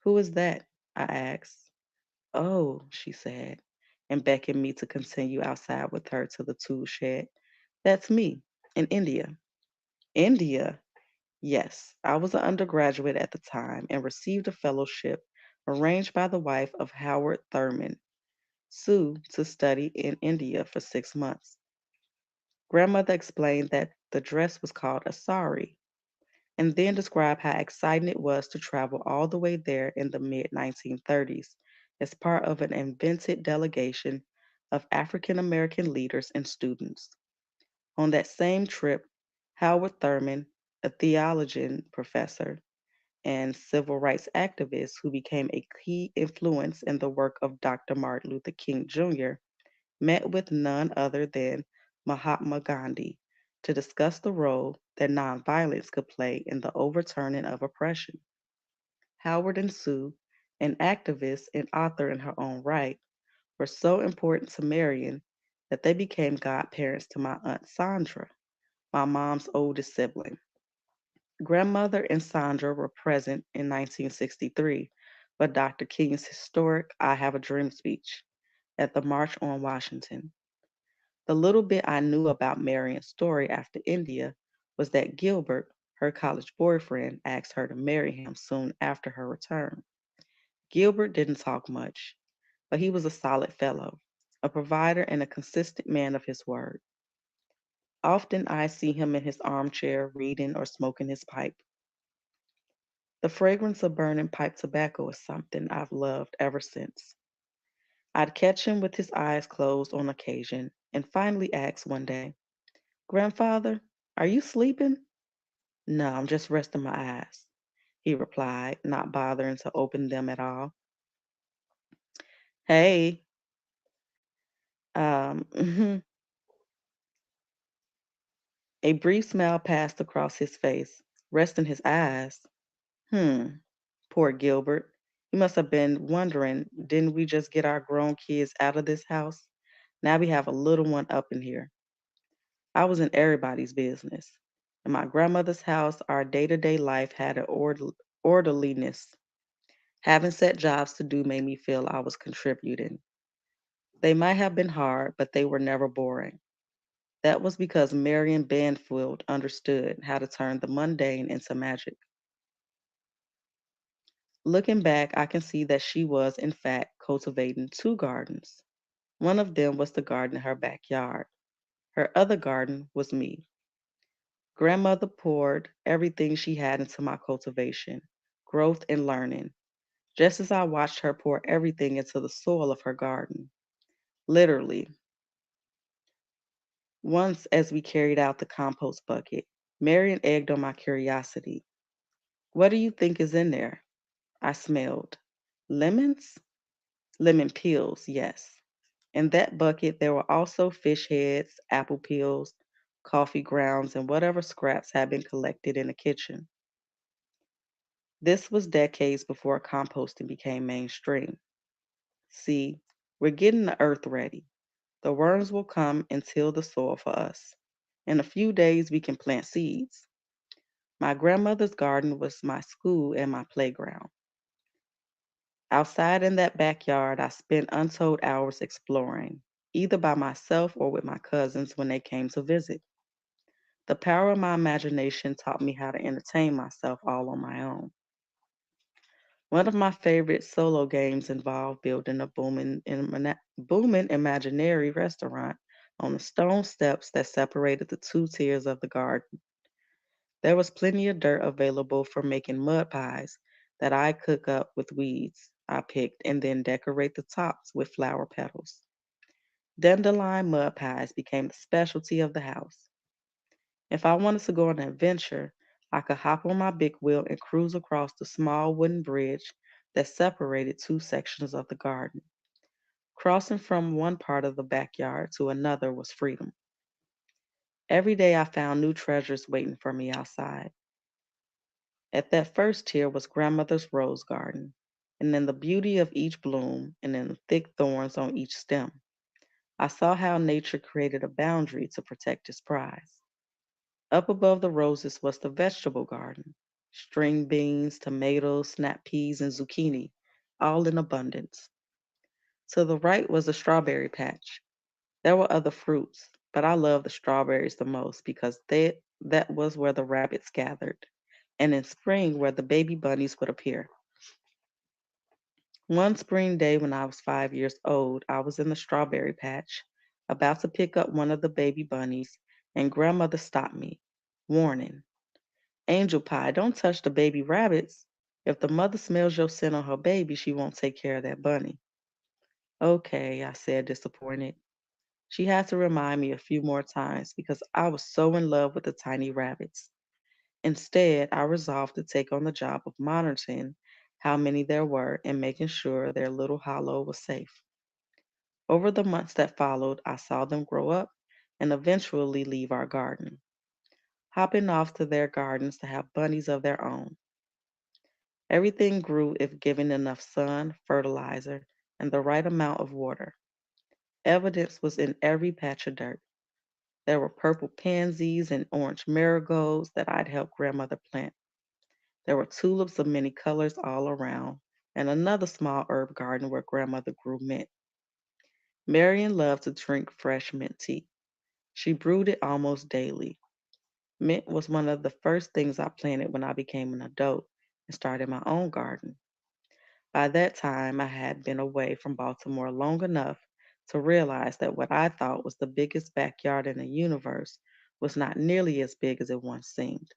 "Who is that?" I asked. "Oh," she said, and beckoned me to continue outside with her to the tool shed. "That's me, in India." India? Yes, I was an undergraduate at the time and received a fellowship arranged by the wife of Howard Thurman, Sue, to study in India for 6 months. Grandmother explained that the dress was called a sari, and then described how exciting it was to travel all the way there in the mid 1930s as part of an invented delegation of African American leaders and students. On that same trip, Howard Thurman, a theologian professor and civil rights activist who became a key influence in the work of Dr. Martin Luther King Jr., met with none other than Mahatma Gandhi to discuss the role that nonviolence could play in the overturning of oppression. Howard and Sue, an activist and author in her own right, were so important to Marion that they became godparents to my Aunt Sandra, my mom's oldest sibling. Grandmother and Sandra were present in 1963 for Dr. King's historic I Have a Dream speech at the March on Washington. The little bit I knew about Marian's story after India was that Gilbert, her college boyfriend, asked her to marry him soon after her return. Gilbert didn't talk much, but he was a solid fellow, a provider and a consistent man of his word. Often I see him in his armchair reading or smoking his pipe. The fragrance of burning pipe tobacco is something I've loved ever since. I'd catch him with his eyes closed on occasion and finally ask one day, "Grandfather, are you sleeping?" "No, I'm just resting my eyes," he replied, not bothering to open them at all. Hey, mhm. A brief smile passed across his face. Resting his eyes. Hmm, poor Gilbert. He must have been wondering, didn't we just get our grown kids out of this house? Now we have a little one up in here. I was in everybody's business. In my grandmother's house, our day to day life had an orderliness. Having set jobs to do made me feel I was contributing. They might have been hard, but they were never boring. That was because Marion Banfield understood how to turn the mundane into magic. Looking back, I can see that she was, in fact, cultivating two gardens. One of them was the garden in her backyard. Her other garden was me. Grandmother poured everything she had into my cultivation, growth, and learning, just as I watched her pour everything into the soil of her garden. Literally, once as we carried out the compost bucket, Marion egged on my curiosity. "What do you think is in there?" I smelled. Lemons? Lemon peels, yes. In that bucket, there were also fish heads, apple peels, coffee grounds, and whatever scraps had been collected in the kitchen. This was decades before composting became mainstream. See, we're getting the earth ready. The worms will come and till the soil for us. In a few days, we can plant seeds. My grandmother's garden was my school and my playground. Outside in that backyard, I spent untold hours exploring, either by myself or with my cousins when they came to visit. The power of my imagination taught me how to entertain myself all on my own. One of my favorite solo games involved building a booming imaginary restaurant on the stone steps that separated the two tiers of the garden. There was plenty of dirt available for making mud pies that I cook up with weeds I picked and then decorate the tops with flower petals. Dandelion mud pies became the specialty of the house. If I wanted to go on an adventure, I could hop on my big wheel and cruise across the small wooden bridge that separated two sections of the garden. Crossing from one part of the backyard to another was freedom. Every day I found new treasures waiting for me outside. At that first tier was grandmother's rose garden, and in the beauty of each bloom and in the thick thorns on each stem, I saw how nature created a boundary to protect its prize. Up above the roses was the vegetable garden, string beans, tomatoes, snap peas, and zucchini, all in abundance. To the right was a strawberry patch. There were other fruits, but I loved the strawberries the most because that was where the rabbits gathered, and in spring where the baby bunnies would appear. One spring day when I was 5 years old, I was in the strawberry patch, about to pick up one of the baby bunnies, and grandmother stopped me. Warning: Angel Pie, don't touch the baby rabbits. If the mother smells your scent on her baby, she won't take care of that bunny. Okay, I said, disappointed. She had to remind me a few more times because I was so in love with the tiny rabbits. Instead, I resolved to take on the job of monitoring how many there were and making sure their little hollow was safe. Over the months that followed, I saw them grow up and eventually leave our garden, hopping off to their gardens to have bunnies of their own. Everything grew if given enough sun, fertilizer, and the right amount of water. Evidence was in every patch of dirt. There were purple pansies and orange marigolds that I'd helped grandmother plant. There were tulips of many colors all around, and another small herb garden where grandmother grew mint. Marion loved to drink fresh mint tea. She brewed it almost daily. Mint was one of the first things I planted when I became an adult and started my own garden. By that time, I had been away from Baltimore long enough to realize that what I thought was the biggest backyard in the universe was not nearly as big as it once seemed.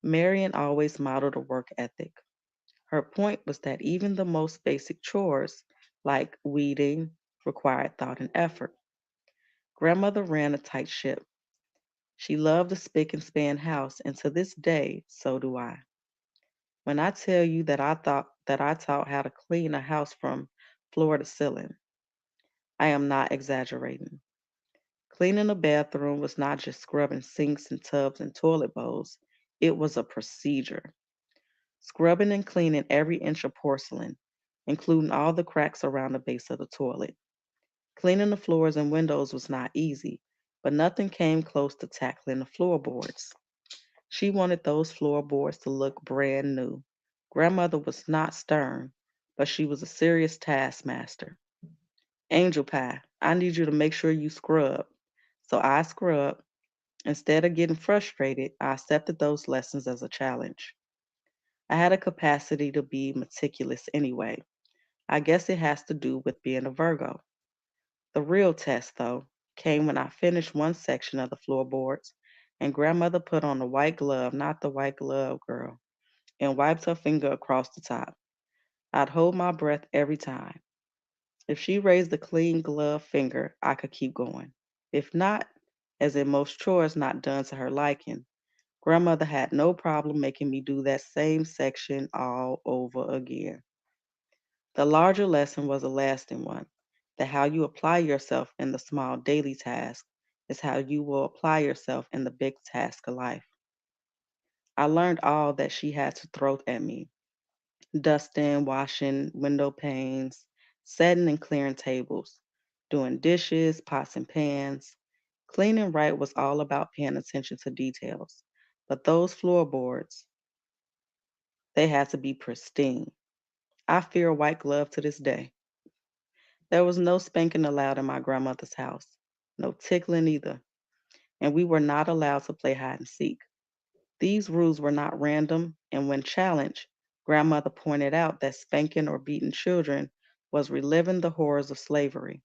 Marion always modeled a work ethic. Her point was that even the most basic chores, like weeding, required thought and effort. Grandmother ran a tight ship. She loved a spick and span house, and to this day, so do I. When I tell you that I taught how to clean a house from floor to ceiling, I am not exaggerating. Cleaning a bathroom was not just scrubbing sinks and tubs and toilet bowls, it was a procedure. Scrubbing and cleaning every inch of porcelain, including all the cracks around the base of the toilet. Cleaning the floors and windows was not easy, but nothing came close to tackling the floorboards. She wanted those floorboards to look brand new. Grandmother was not stern, but she was a serious taskmaster. Angel Pie, I need you to make sure you scrub. So I scrubbed. Instead of getting frustrated, I accepted those lessons as a challenge. I had a capacity to be meticulous anyway. I guess it has to do with being a Virgo. The real test, though, came when I finished one section of the floorboards and grandmother put on the white glove, not the white glove girl, and wiped her finger across the top. I'd hold my breath every time. If she raised the clean glove finger, I could keep going. If not, as in most chores not done to her liking, grandmother had no problem making me do that same section all over again. The larger lesson was a lasting one, that how you apply yourself in the small daily task is how you will apply yourself in the big task of life. I learned all that she had to throw at me: dusting, washing window panes, setting and clearing tables, doing dishes, pots and pans. Cleaning right was all about paying attention to details. But those floorboards, they had to be pristine. I fear a white glove to this day. There was no spanking allowed in my grandmother's house, no tickling either, and we were not allowed to play hide and seek. These rules were not random, and when challenged, grandmother pointed out that spanking or beating children was reliving the horrors of slavery.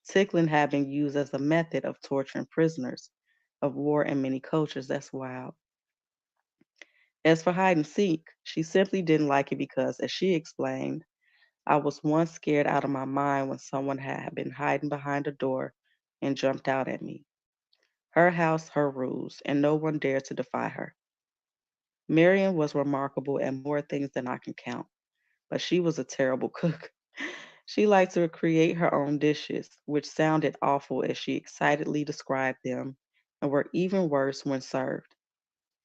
Tickling had been used as a method of torturing prisoners of war in many cultures. That's wild. As for hide and seek, she simply didn't like it because, as she explained, I was once scared out of my mind when someone had been hiding behind a door and jumped out at me. Her house, her rules, and no one dared to defy her. Marion was remarkable at more things than I can count, but she was a terrible cook. She liked to create her own dishes, which sounded awful as she excitedly described them, and were even worse when served.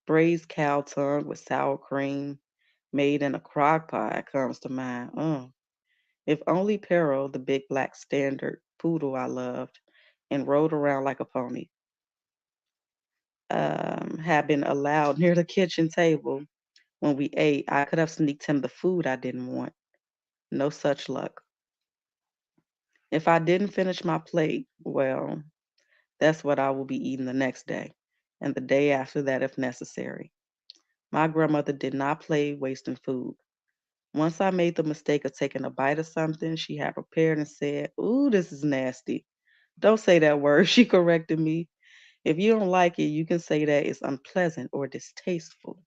Braised cow tongue with sour cream, made in a crock pot, comes to mind. If only Pero, the big black standard poodle I loved and rode around like a pony, had been allowed near the kitchen table when we ate, I could have sneaked him the food I didn't want. No such luck. If I didn't finish my plate, well, that's what I will be eating the next day, and the day after that if necessary. My grandmother did not play wasting food. Once I made the mistake of taking a bite of something she had prepared and said, "Ooh, this is nasty." "Don't say that word," she corrected me. "If you don't like it, you can say that it's unpleasant or distasteful."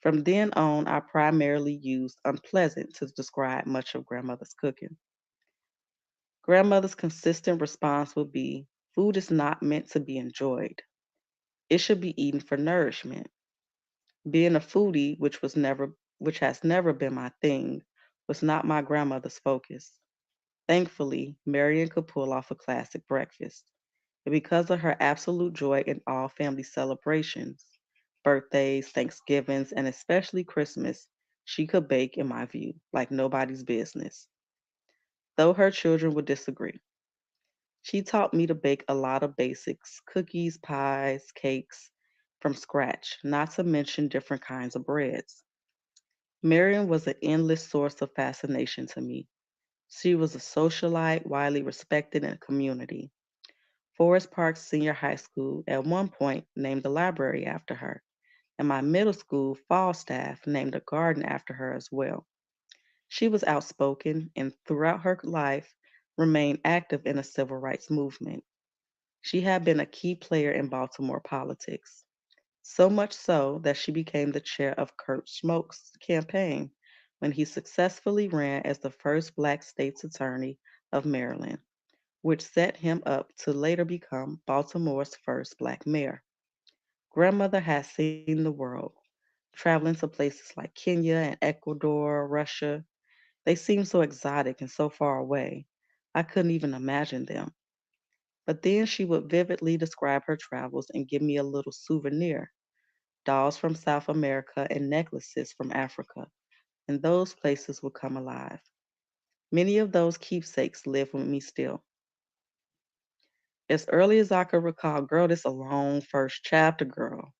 From then on, I primarily used unpleasant to describe much of grandmother's cooking. Grandmother's consistent response would be, "Food is not meant to be enjoyed. It should be eaten for nourishment." Being a foodie, which has never been my thing, was not my grandmother's focus. Thankfully, Marion could pull off a classic breakfast. And because of her absolute joy in all family celebrations, birthdays, Thanksgivings, and especially Christmas, she could bake, in my view, like nobody's business. Though her children would disagree. She taught me to bake a lot of basics: cookies, pies, cakes from scratch, not to mention different kinds of breads. Marion was an endless source of fascination to me. She was a socialite, widely respected in the community. Forest Park Senior High School at one point named the library after her, and my middle school fall staff named a garden after her as well. She was outspoken and throughout her life remained active in the civil rights movement. She had been a key player in Baltimore politics, so much so that she became the chair of Kurt Schmoke's campaign when he successfully ran as the first black state's attorney of Maryland, which set him up to later become Baltimore's first black mayor. Grandmother has seen the world, traveling to places like Kenya and Ecuador, Russia. They seem so exotic and so far away. I couldn't even imagine them. But then she would vividly describe her travels and give me a little souvenir, dolls from South America and necklaces from Africa, and those places would come alive. Many of those keepsakes live with me still. As early as I could recall, girl, this a long first chapter, girl.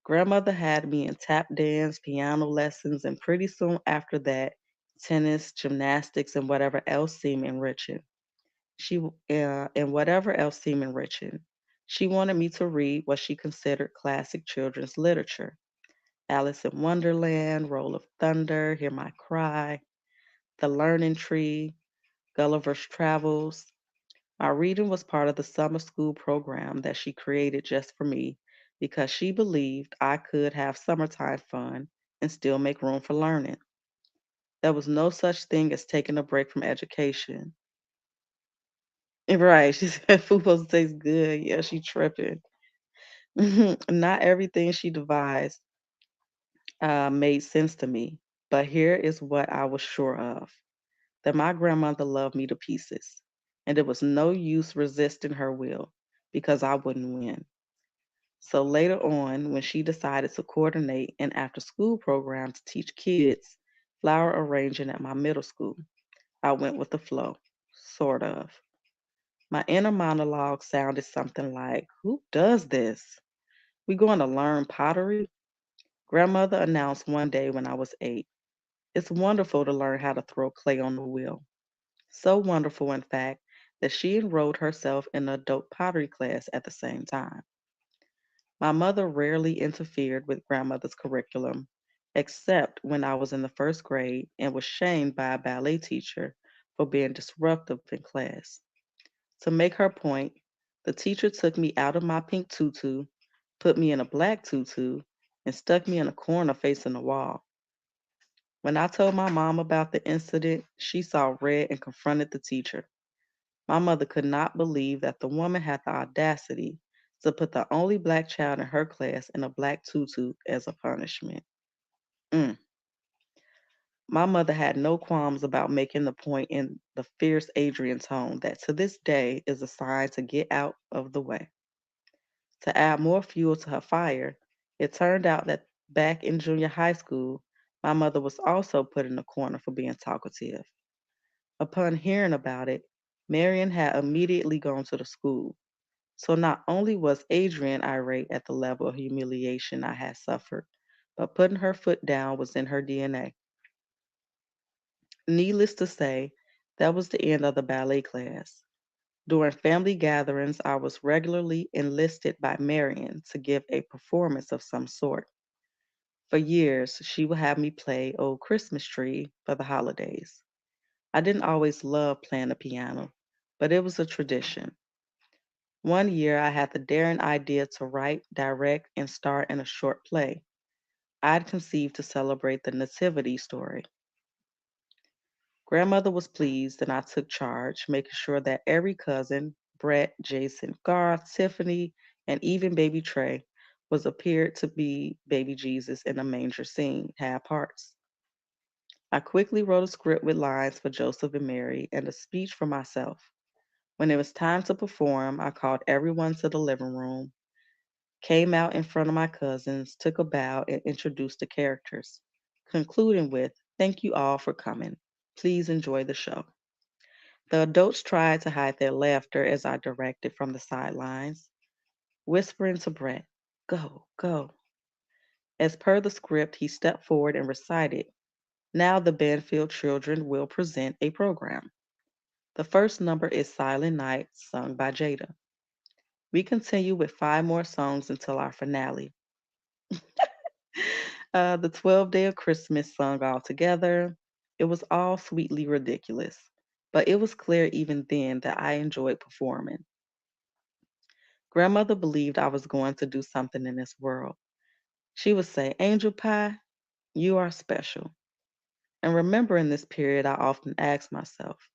Grandmother had me in tap dance, piano lessons, and pretty soon after that, tennis, gymnastics, and whatever else seemed enriching. And whatever else seemed enriching. She wanted me to read what she considered classic children's literature. Alice in Wonderland, Roll of Thunder, Hear My Cry, The Learning Tree, Gulliver's Travels. My reading was part of the summer school program that she created just for me because she believed I could have summertime fun and still make room for learning. There was no such thing as taking a break from education. Right, she said food supposed to taste good. Yeah, she tripping. Not everything she devised made sense to me, but here is what I was sure of, that my grandmother loved me to pieces, and there was no use resisting her will because I wouldn't win. So later on, when she decided to coordinate an after school program to teach kids flower arranging at my middle school, I went with the flow, sort of. My inner monologue sounded something like, who does this? We going to learn pottery? Grandmother announced one day when I was 8. It's wonderful to learn how to throw clay on the wheel. So wonderful, in fact, that she enrolled herself in an adult pottery class at the same time. My mother rarely interfered with grandmother's curriculum, except when I was in the first grade and was shamed by a ballet teacher for being disruptive in class. To make her point, the teacher took me out of my pink tutu, put me in a black tutu, and stuck me in a corner facing the wall. When I told my mom about the incident, she saw red and confronted the teacher. My mother could not believe that the woman had the audacity to put the only black child in her class in a black tutu as a punishment. Mm. My mother had no qualms about making the point in the fierce Adrian tone that to this day is a sign to get out of the way. To add more fuel to her fire, it turned out that back in junior high school, my mother was also put in a corner for being talkative. Upon hearing about it, Marion had immediately gone to the school. So not only was Adrian irate at the level of humiliation I had suffered, but putting her foot down was in her DNA. Needless to say, that was the end of the ballet class. During family gatherings, I was regularly enlisted by Marion to give a performance of some sort. For years, she would have me play Old Christmas Tree for the holidays. I didn't always love playing the piano, but it was a tradition. One year, I had the daring idea to write, direct, and star in a short play I'd conceived to celebrate the Nativity story. Grandmother was pleased, and I took charge, making sure that every cousin, Brett, Jason, Garth, Tiffany, and even baby Trey, was appeared to be baby Jesus in a manger scene, had parts. I quickly wrote a script with lines for Joseph and Mary and a speech for myself. When it was time to perform, I called everyone to the living room, came out in front of my cousins, took a bow, and introduced the characters, concluding with, "Thank you all for coming. Please enjoy the show." The adults tried to hide their laughter as I directed from the sidelines, whispering to Brett, "Go, go." As per the script, he stepped forward and recited, "Now the Banfield children will present a program. The first number is Silent Night, sung by Jada." We continue with five more songs until our finale. The 12th Day of Christmas sung all together. It was all sweetly ridiculous, but it was clear even then that I enjoyed performing. Grandmother believed I was going to do something in this world. She would say, Angel Pie, you are special. And remembering this period, I often asked myself,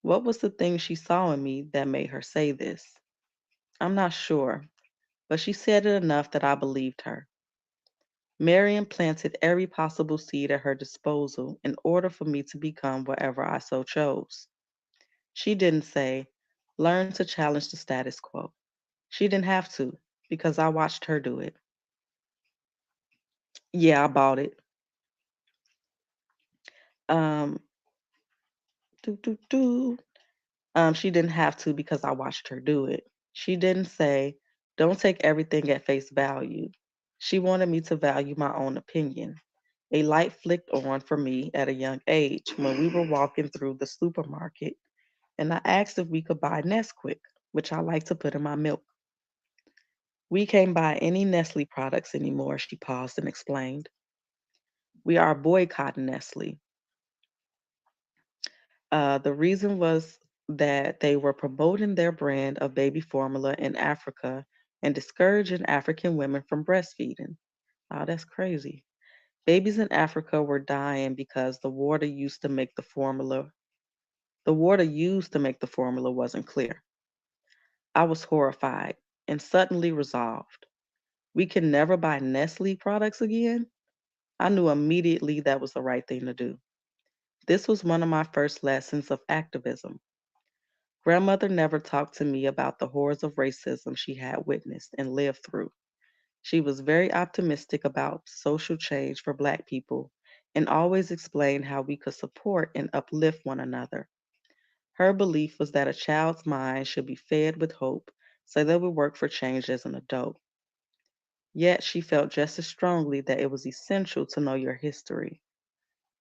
what was the thing she saw in me that made her say this? I'm not sure, but she said it enough that I believed her. Marion planted every possible seed at her disposal in order for me to become whatever I so chose. She didn't say, learn to challenge the status quo. She didn't have to, because I watched her do it. Yeah, I bought it. Um, do, do, do. She didn't have to because I watched her do it. She didn't say, don't take everything at face value. She wanted me to value my own opinion. A light flicked on for me at a young age when we were walking through the supermarket, and I asked if we could buy Nesquik, which I like to put in my milk. We can't buy any Nestle products anymore, she paused and explained. We are boycotting Nestle. The reason was that they were promoting their brand of baby formula in Africa and discouraging African women from breastfeeding. Oh, that's crazy. Babies in Africa were dying because the water used to make the formula wasn't clear. I was horrified and suddenly resolved. We can never buy Nestle products again? I knew immediately that was the right thing to do. This was one of my first lessons of activism. Grandmother never talked to me about the horrors of racism she had witnessed and lived through. She was very optimistic about social change for Black people and always explained how we could support and uplift one another. Her belief was that a child's mind should be fed with hope so they would work for change as an adult. Yet she felt just as strongly that it was essential to know your history.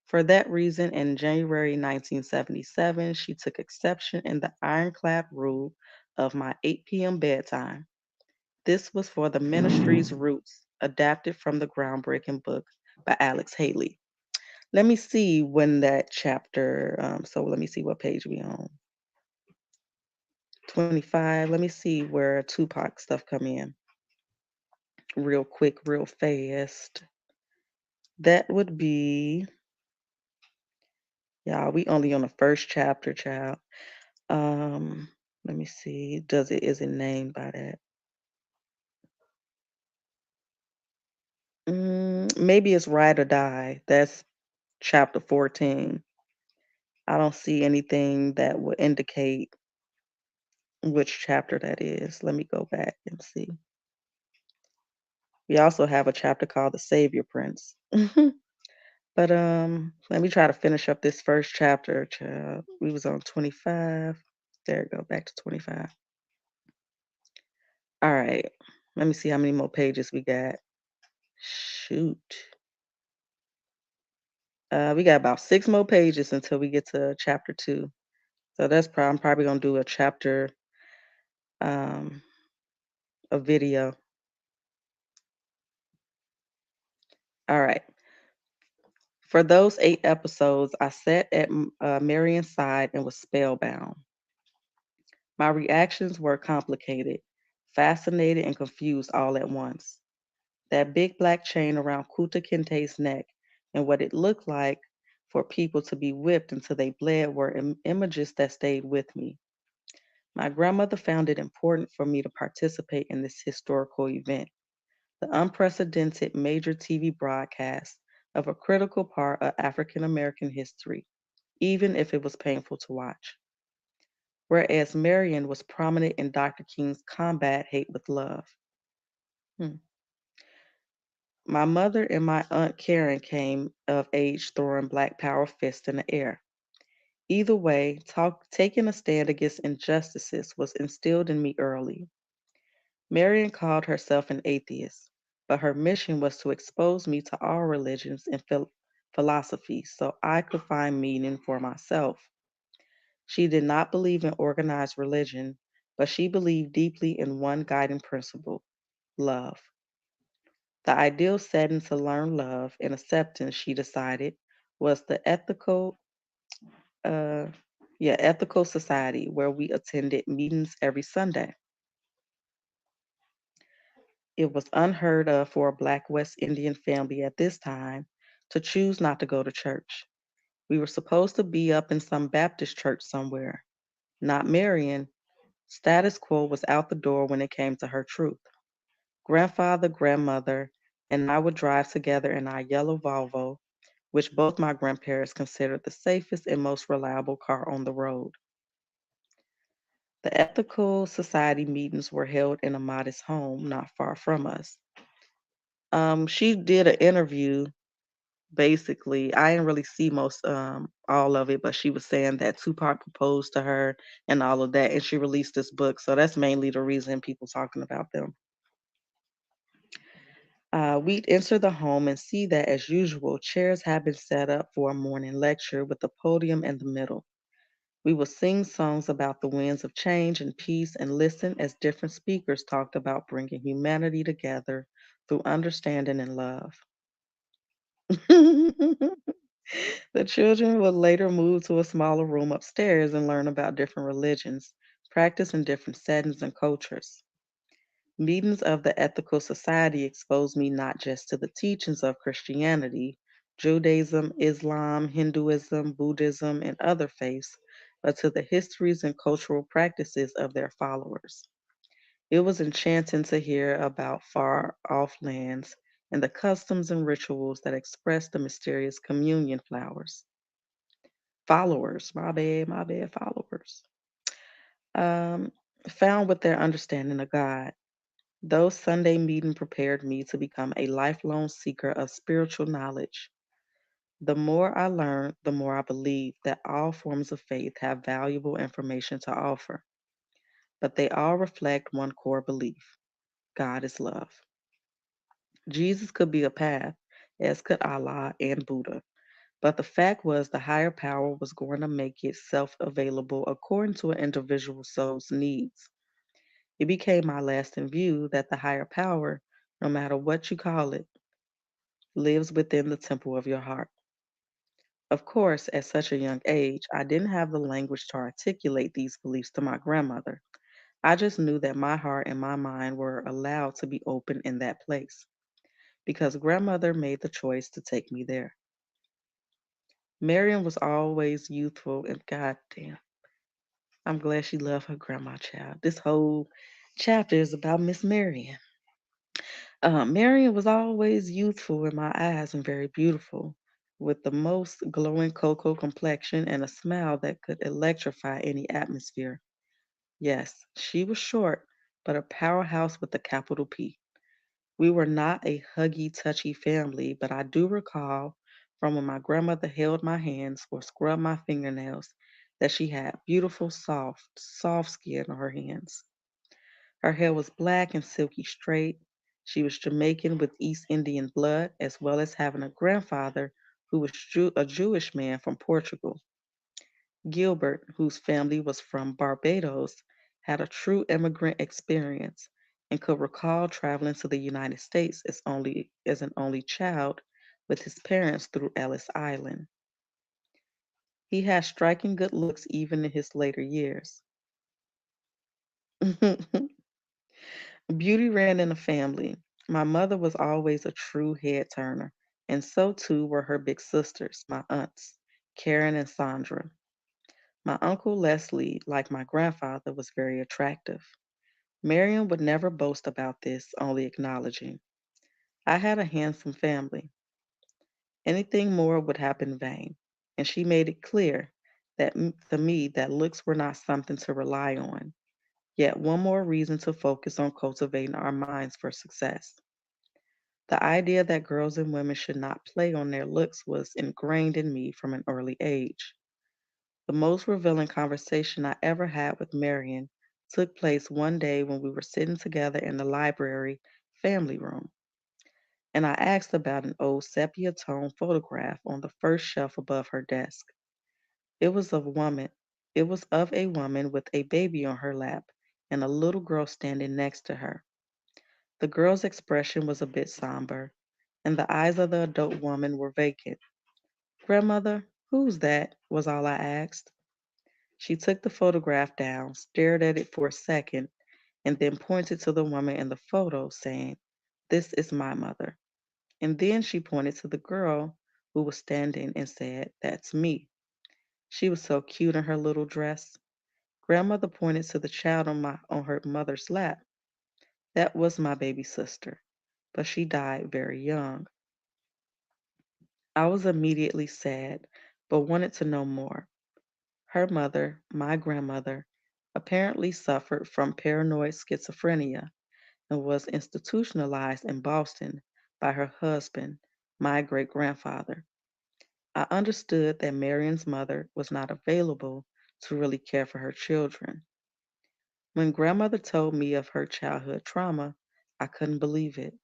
For that reason, in January 1977, she took exception in the ironclad rule of my 8 p.m. bedtime. This was for the ministry's roots, adapted from the groundbreaking book by Alex Haley. Let me see when that chapter, so let me see what page we on. 25. Let me see where Tupac stuff come in. Real quick, real fast. That would be, y'all, we only on the first chapter, child. Um, Let me see. Is it named by that? Maybe it's Ride or Die. That's chapter 14. I don't see anything that would indicate which chapter that is. Let me go back and see. We also have a chapter called The Savior Prince. But let me try to finish up this first chapter, child. We was on 25. There we go, back to 25. All right. Let me see how many more pages we got. Shoot. We got about 6 more pages until we get to chapter 2. So I'm probably gonna do a chapter, um, a video. All right. For those 8 episodes, I sat at Marion's side and was spellbound. My reactions were complicated, fascinated, and confused all at once. That big black chain around Kuta Kinte's neck and what it looked like for people to be whipped until they bled were images that stayed with me. My grandmother found it important for me to participate in this historical event, the unprecedented major TV broadcast of a critical part of African American history, even if it was painful to watch. Whereas Marion was prominent in Dr. King's Combat Hate with Love. Hmm. My mother and my aunt Karen came of age throwing Black Power fists in the air. Either way, taking a stand against injustices was instilled in me early. Marion called herself an atheist, but her mission was to expose me to all religions and philosophies so I could find meaning for myself. She did not believe in organized religion, but she believed deeply in one guiding principle: love. The ideal setting to learn love and acceptance, she decided, was the uh, ethical society where we attended meetings every Sunday. It was unheard of for a Black West Indian family at this time to choose not to go to church. We were supposed to be up in some Baptist church somewhere, not Marian. Status quo was out the door when it came to her truth. Grandfather, grandmother, and I would drive together in our yellow Volvo, which both my grandparents considered the safest and most reliable car on the road. The ethical society meetings were held in a modest home not far from us. She did an interview. Basically, I didn't really see most all of it, but she was saying that Tupac proposed to her and all of that, and she released this book. So that's mainly the reason people talking about them. We'd enter the home and see that, as usual, chairs had been set up for a morning lecture with a podium in the middle. We would sing songs about the winds of change and peace and listen as different speakers talked about bringing humanity together through understanding and love. The children would later move to a smaller room upstairs and learn about different religions, practiced in different settings and cultures. Meetings of the Ethical Society exposed me not just to the teachings of Christianity, Judaism, Islam, Hinduism, Buddhism, and other faiths, but to the histories and cultural practices of their followers. It was enchanting to hear about far off lands and the customs and rituals that express the mysterious communion flowers. Followers, my bad, followers. Um, Found with their understanding of God. Those Sunday meeting prepared me to become a lifelong seeker of spiritual knowledge. The more I learned, the more I believed that all forms of faith have valuable information to offer, but they all reflect one core belief: God is love. Jesus could be a path, as could Allah and Buddha, but the fact was the higher power was going to make itself available according to an individual soul's needs. It became my lasting view that the higher power, no matter what you call it, lives within the temple of your heart. Of course, at such a young age, I didn't have the language to articulate these beliefs to my grandmother. I just knew that my heart and my mind were allowed to be open in that place because grandmother made the choice to take me there. Marion was always youthful and goddamn, I'm glad she loved her grandma child. This whole chapter is about Miss Marion. Marion was always youthful in my eyes and very beautiful, with the most glowing cocoa complexion and a smile that could electrify any atmosphere. Yes, she was short, but a powerhouse with a capital P. We were not a huggy, touchy family, but I do recall from when my grandmother held my hands or scrubbed my fingernails that she had beautiful, soft skin on her hands. Her hair was black and silky straight. She was Jamaican with East Indian blood, as well as having a grandfather who was a Jewish man from Portugal. Gilbert, whose family was from Barbados, had a true immigrant experience and could recall traveling to the United States as an only child with his parents through Ellis Island. He had striking good looks even in his later years. Beauty ran in the family. My mother was always a true head turner, and so too were her big sisters, my aunts, Karen and Sandra. My uncle Leslie, like my grandfather, was very attractive. Marion would never boast about this, only acknowledging, I had a handsome family. Anything more would have been vain, and she made it clear to me that looks were not something to rely on. Yet one more reason to focus on cultivating our minds for success. The idea that girls and women should not play on their looks was ingrained in me from an early age. The most revealing conversation I ever had with Marion took place one day when we were sitting together in the library family room, and I asked about an old sepia tone photograph on the first shelf above her desk. It was of a woman. It was of a woman with a baby on her lap and a little girl standing next to her. The girl's expression was a bit somber, and the eyes of the adult woman were vacant. Grandmother, who's that? Was all I asked. She took the photograph down, stared at it for a second, and then pointed to the woman in the photo, saying, "This is my mother." And then she pointed to the girl who was standing and said, "That's me." She was so cute in her little dress. Grandmother pointed to the child on her mother's lap. That was my baby sister, but she died very young. I was immediately sad, but wanted to know more. Her mother, my grandmother, apparently suffered from paranoid schizophrenia and was institutionalized in Boston by her husband, my great grandfather. I understood that Marion's mother was not available to really care for her children. When grandmother told me of her childhood trauma, I couldn't believe it.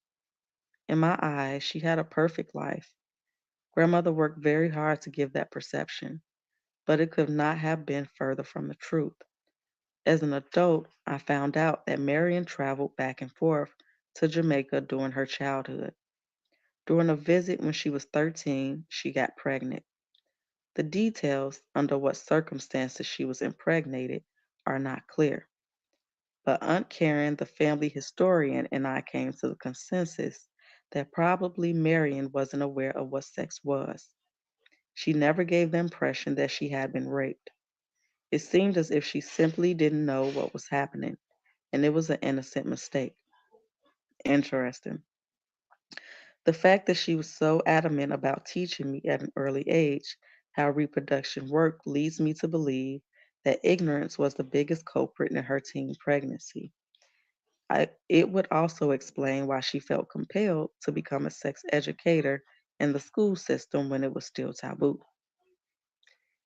In my eyes, she had a perfect life. Grandmother worked very hard to give that perception, but it could not have been further from the truth. As an adult, I found out that Marion traveled back and forth to Jamaica during her childhood. During a visit when she was 13, she got pregnant. The details, under what circumstances she was impregnated, are not clear. But Aunt Karen, the family historian, and I came to the consensus that probably Marion wasn't aware of what sex was. She never gave the impression that she had been raped. It seemed as if she simply didn't know what was happening, and it was an innocent mistake. Interesting. The fact that she was so adamant about teaching me at an early age how reproduction worked leads me to believe that ignorance was the biggest culprit in her teen pregnancy. It would also explain why she felt compelled to become a sex educator in the school system when it was still taboo.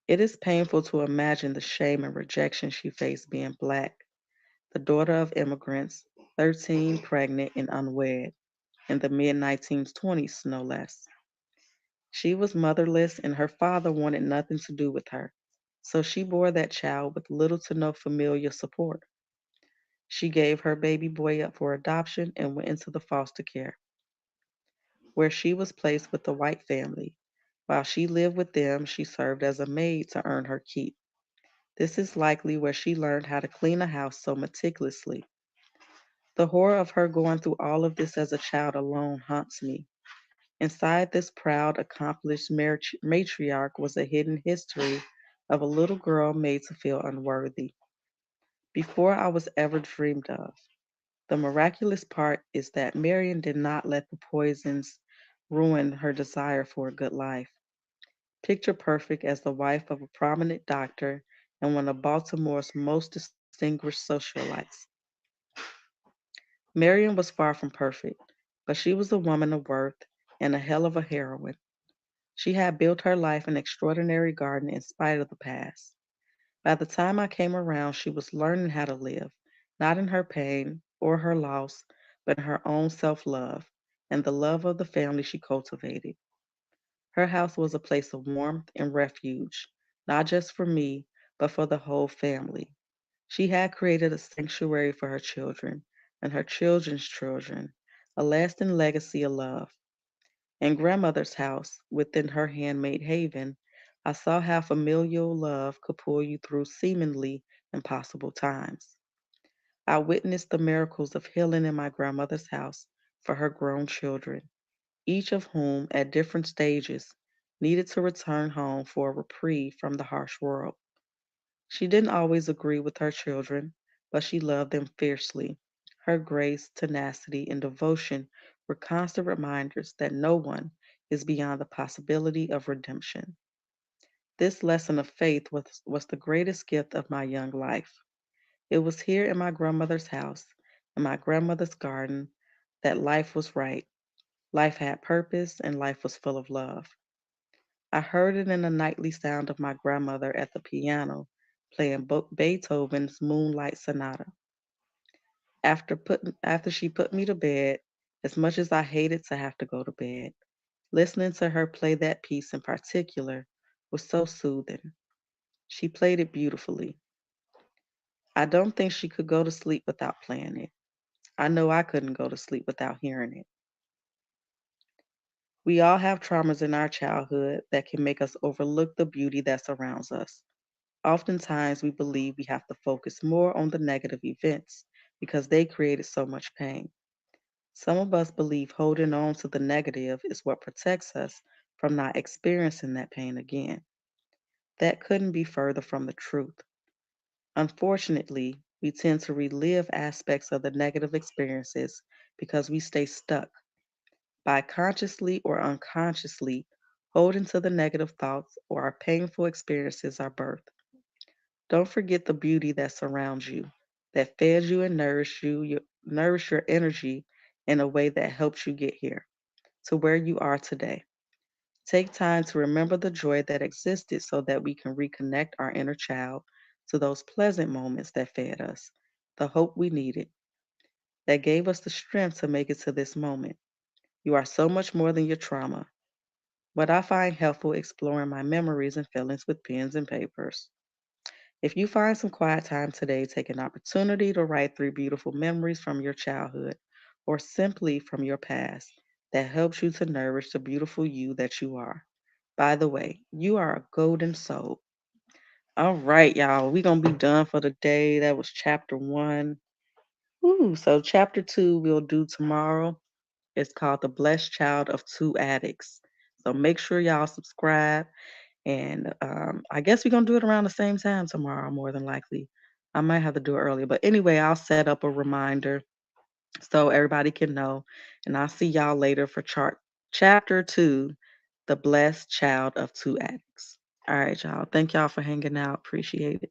It is painful to imagine the shame and rejection she faced being Black, the daughter of immigrants, 13, pregnant, and unwed, in the mid 1920s, no less. She was motherless, and her father wanted nothing to do with her, so she bore that child with little to no familiar support. She gave her baby boy up for adoption and went into the foster care, where she was placed with the white family. While she lived with them, she served as a maid to earn her keep. This is likely where she learned how to clean a house so meticulously. The horror of her going through all of this as a child alone haunts me. Inside this proud, accomplished matriarch was a hidden history of a little girl made to feel unworthy before I was ever dreamed of. The miraculous part is that Marion did not let the poisons ruin her desire for a good life. Picture perfect as the wife of a prominent doctor and one of Baltimore's most distinguished socialites. Marion was far from perfect, but she was a woman of worth and a hell of a heroine. She had built her life an extraordinary garden in spite of the past. By the time I came around, she was learning how to live, not in her pain or her loss, but in her own self love and the love of the family she cultivated. Her house was a place of warmth and refuge, not just for me, but for the whole family. She had created a sanctuary for her children and her children's children, a lasting legacy of love. In grandmother's house, within her handmade haven, I saw how familial love could pull you through seemingly impossible times. I witnessed the miracles of healing in my grandmother's house for her grown children, each of whom, at different stages, needed to return home for a reprieve from the harsh world. She didn't always agree with her children, but she loved them fiercely. Her grace, tenacity, and devotion were constant reminders that no one is beyond the possibility of redemption. This lesson of faith was the greatest gift of my young life. It was here in my grandmother's house, in my grandmother's garden, that life was right, life had purpose, and life was full of love. I heard it in the nightly sound of my grandmother at the piano playing Beethoven's Moonlight Sonata. After she put me to bed, as much as I hated to have to go to bed, listening to her play that piece in particular was so soothing. She played it beautifully. I don't think she could go to sleep without playing it. I know I couldn't go to sleep without hearing it. We all have traumas in our childhood that can make us overlook the beauty that surrounds us. Oftentimes, we believe we have to focus more on the negative events because they created so much pain. Some of us believe holding on to the negative is what protects us from not experiencing that pain again. That couldn't be further from the truth. Unfortunately, we tend to relive aspects of the negative experiences because we stay stuck by consciously or unconsciously holding to the negative thoughts or our painful experiences are birth. Don't forget the beauty that surrounds you, that fed you and nourished your energy in a way that helps you get here to where you are today. Take time to remember the joy that existed so that we can reconnect our inner child to those pleasant moments that fed us, the hope we needed, that gave us the strength to make it to this moment. You are so much more than your trauma. What I find helpful exploring my memories and feelings with pens and papers. If you find some quiet time today, take an opportunity to write three beautiful memories from your childhood or simply from your past that helps you to nourish the beautiful you that you are. By the way, you are a golden soul. All right, y'all. We're gonna be done for the day. That was chapter one. Ooh, so chapter two we'll do tomorrow. It's called The Blessed Child of Two Addicts. So make sure y'all subscribe. And I guess we're gonna do it around the same time tomorrow, more than likely. I might have to do it earlier. But anyway, I'll set up a reminder so everybody can know. And I'll see y'all later for chapter two, The Blessed Child of Two Addicts. All right, y'all. Thank y'all for hanging out. Appreciate it.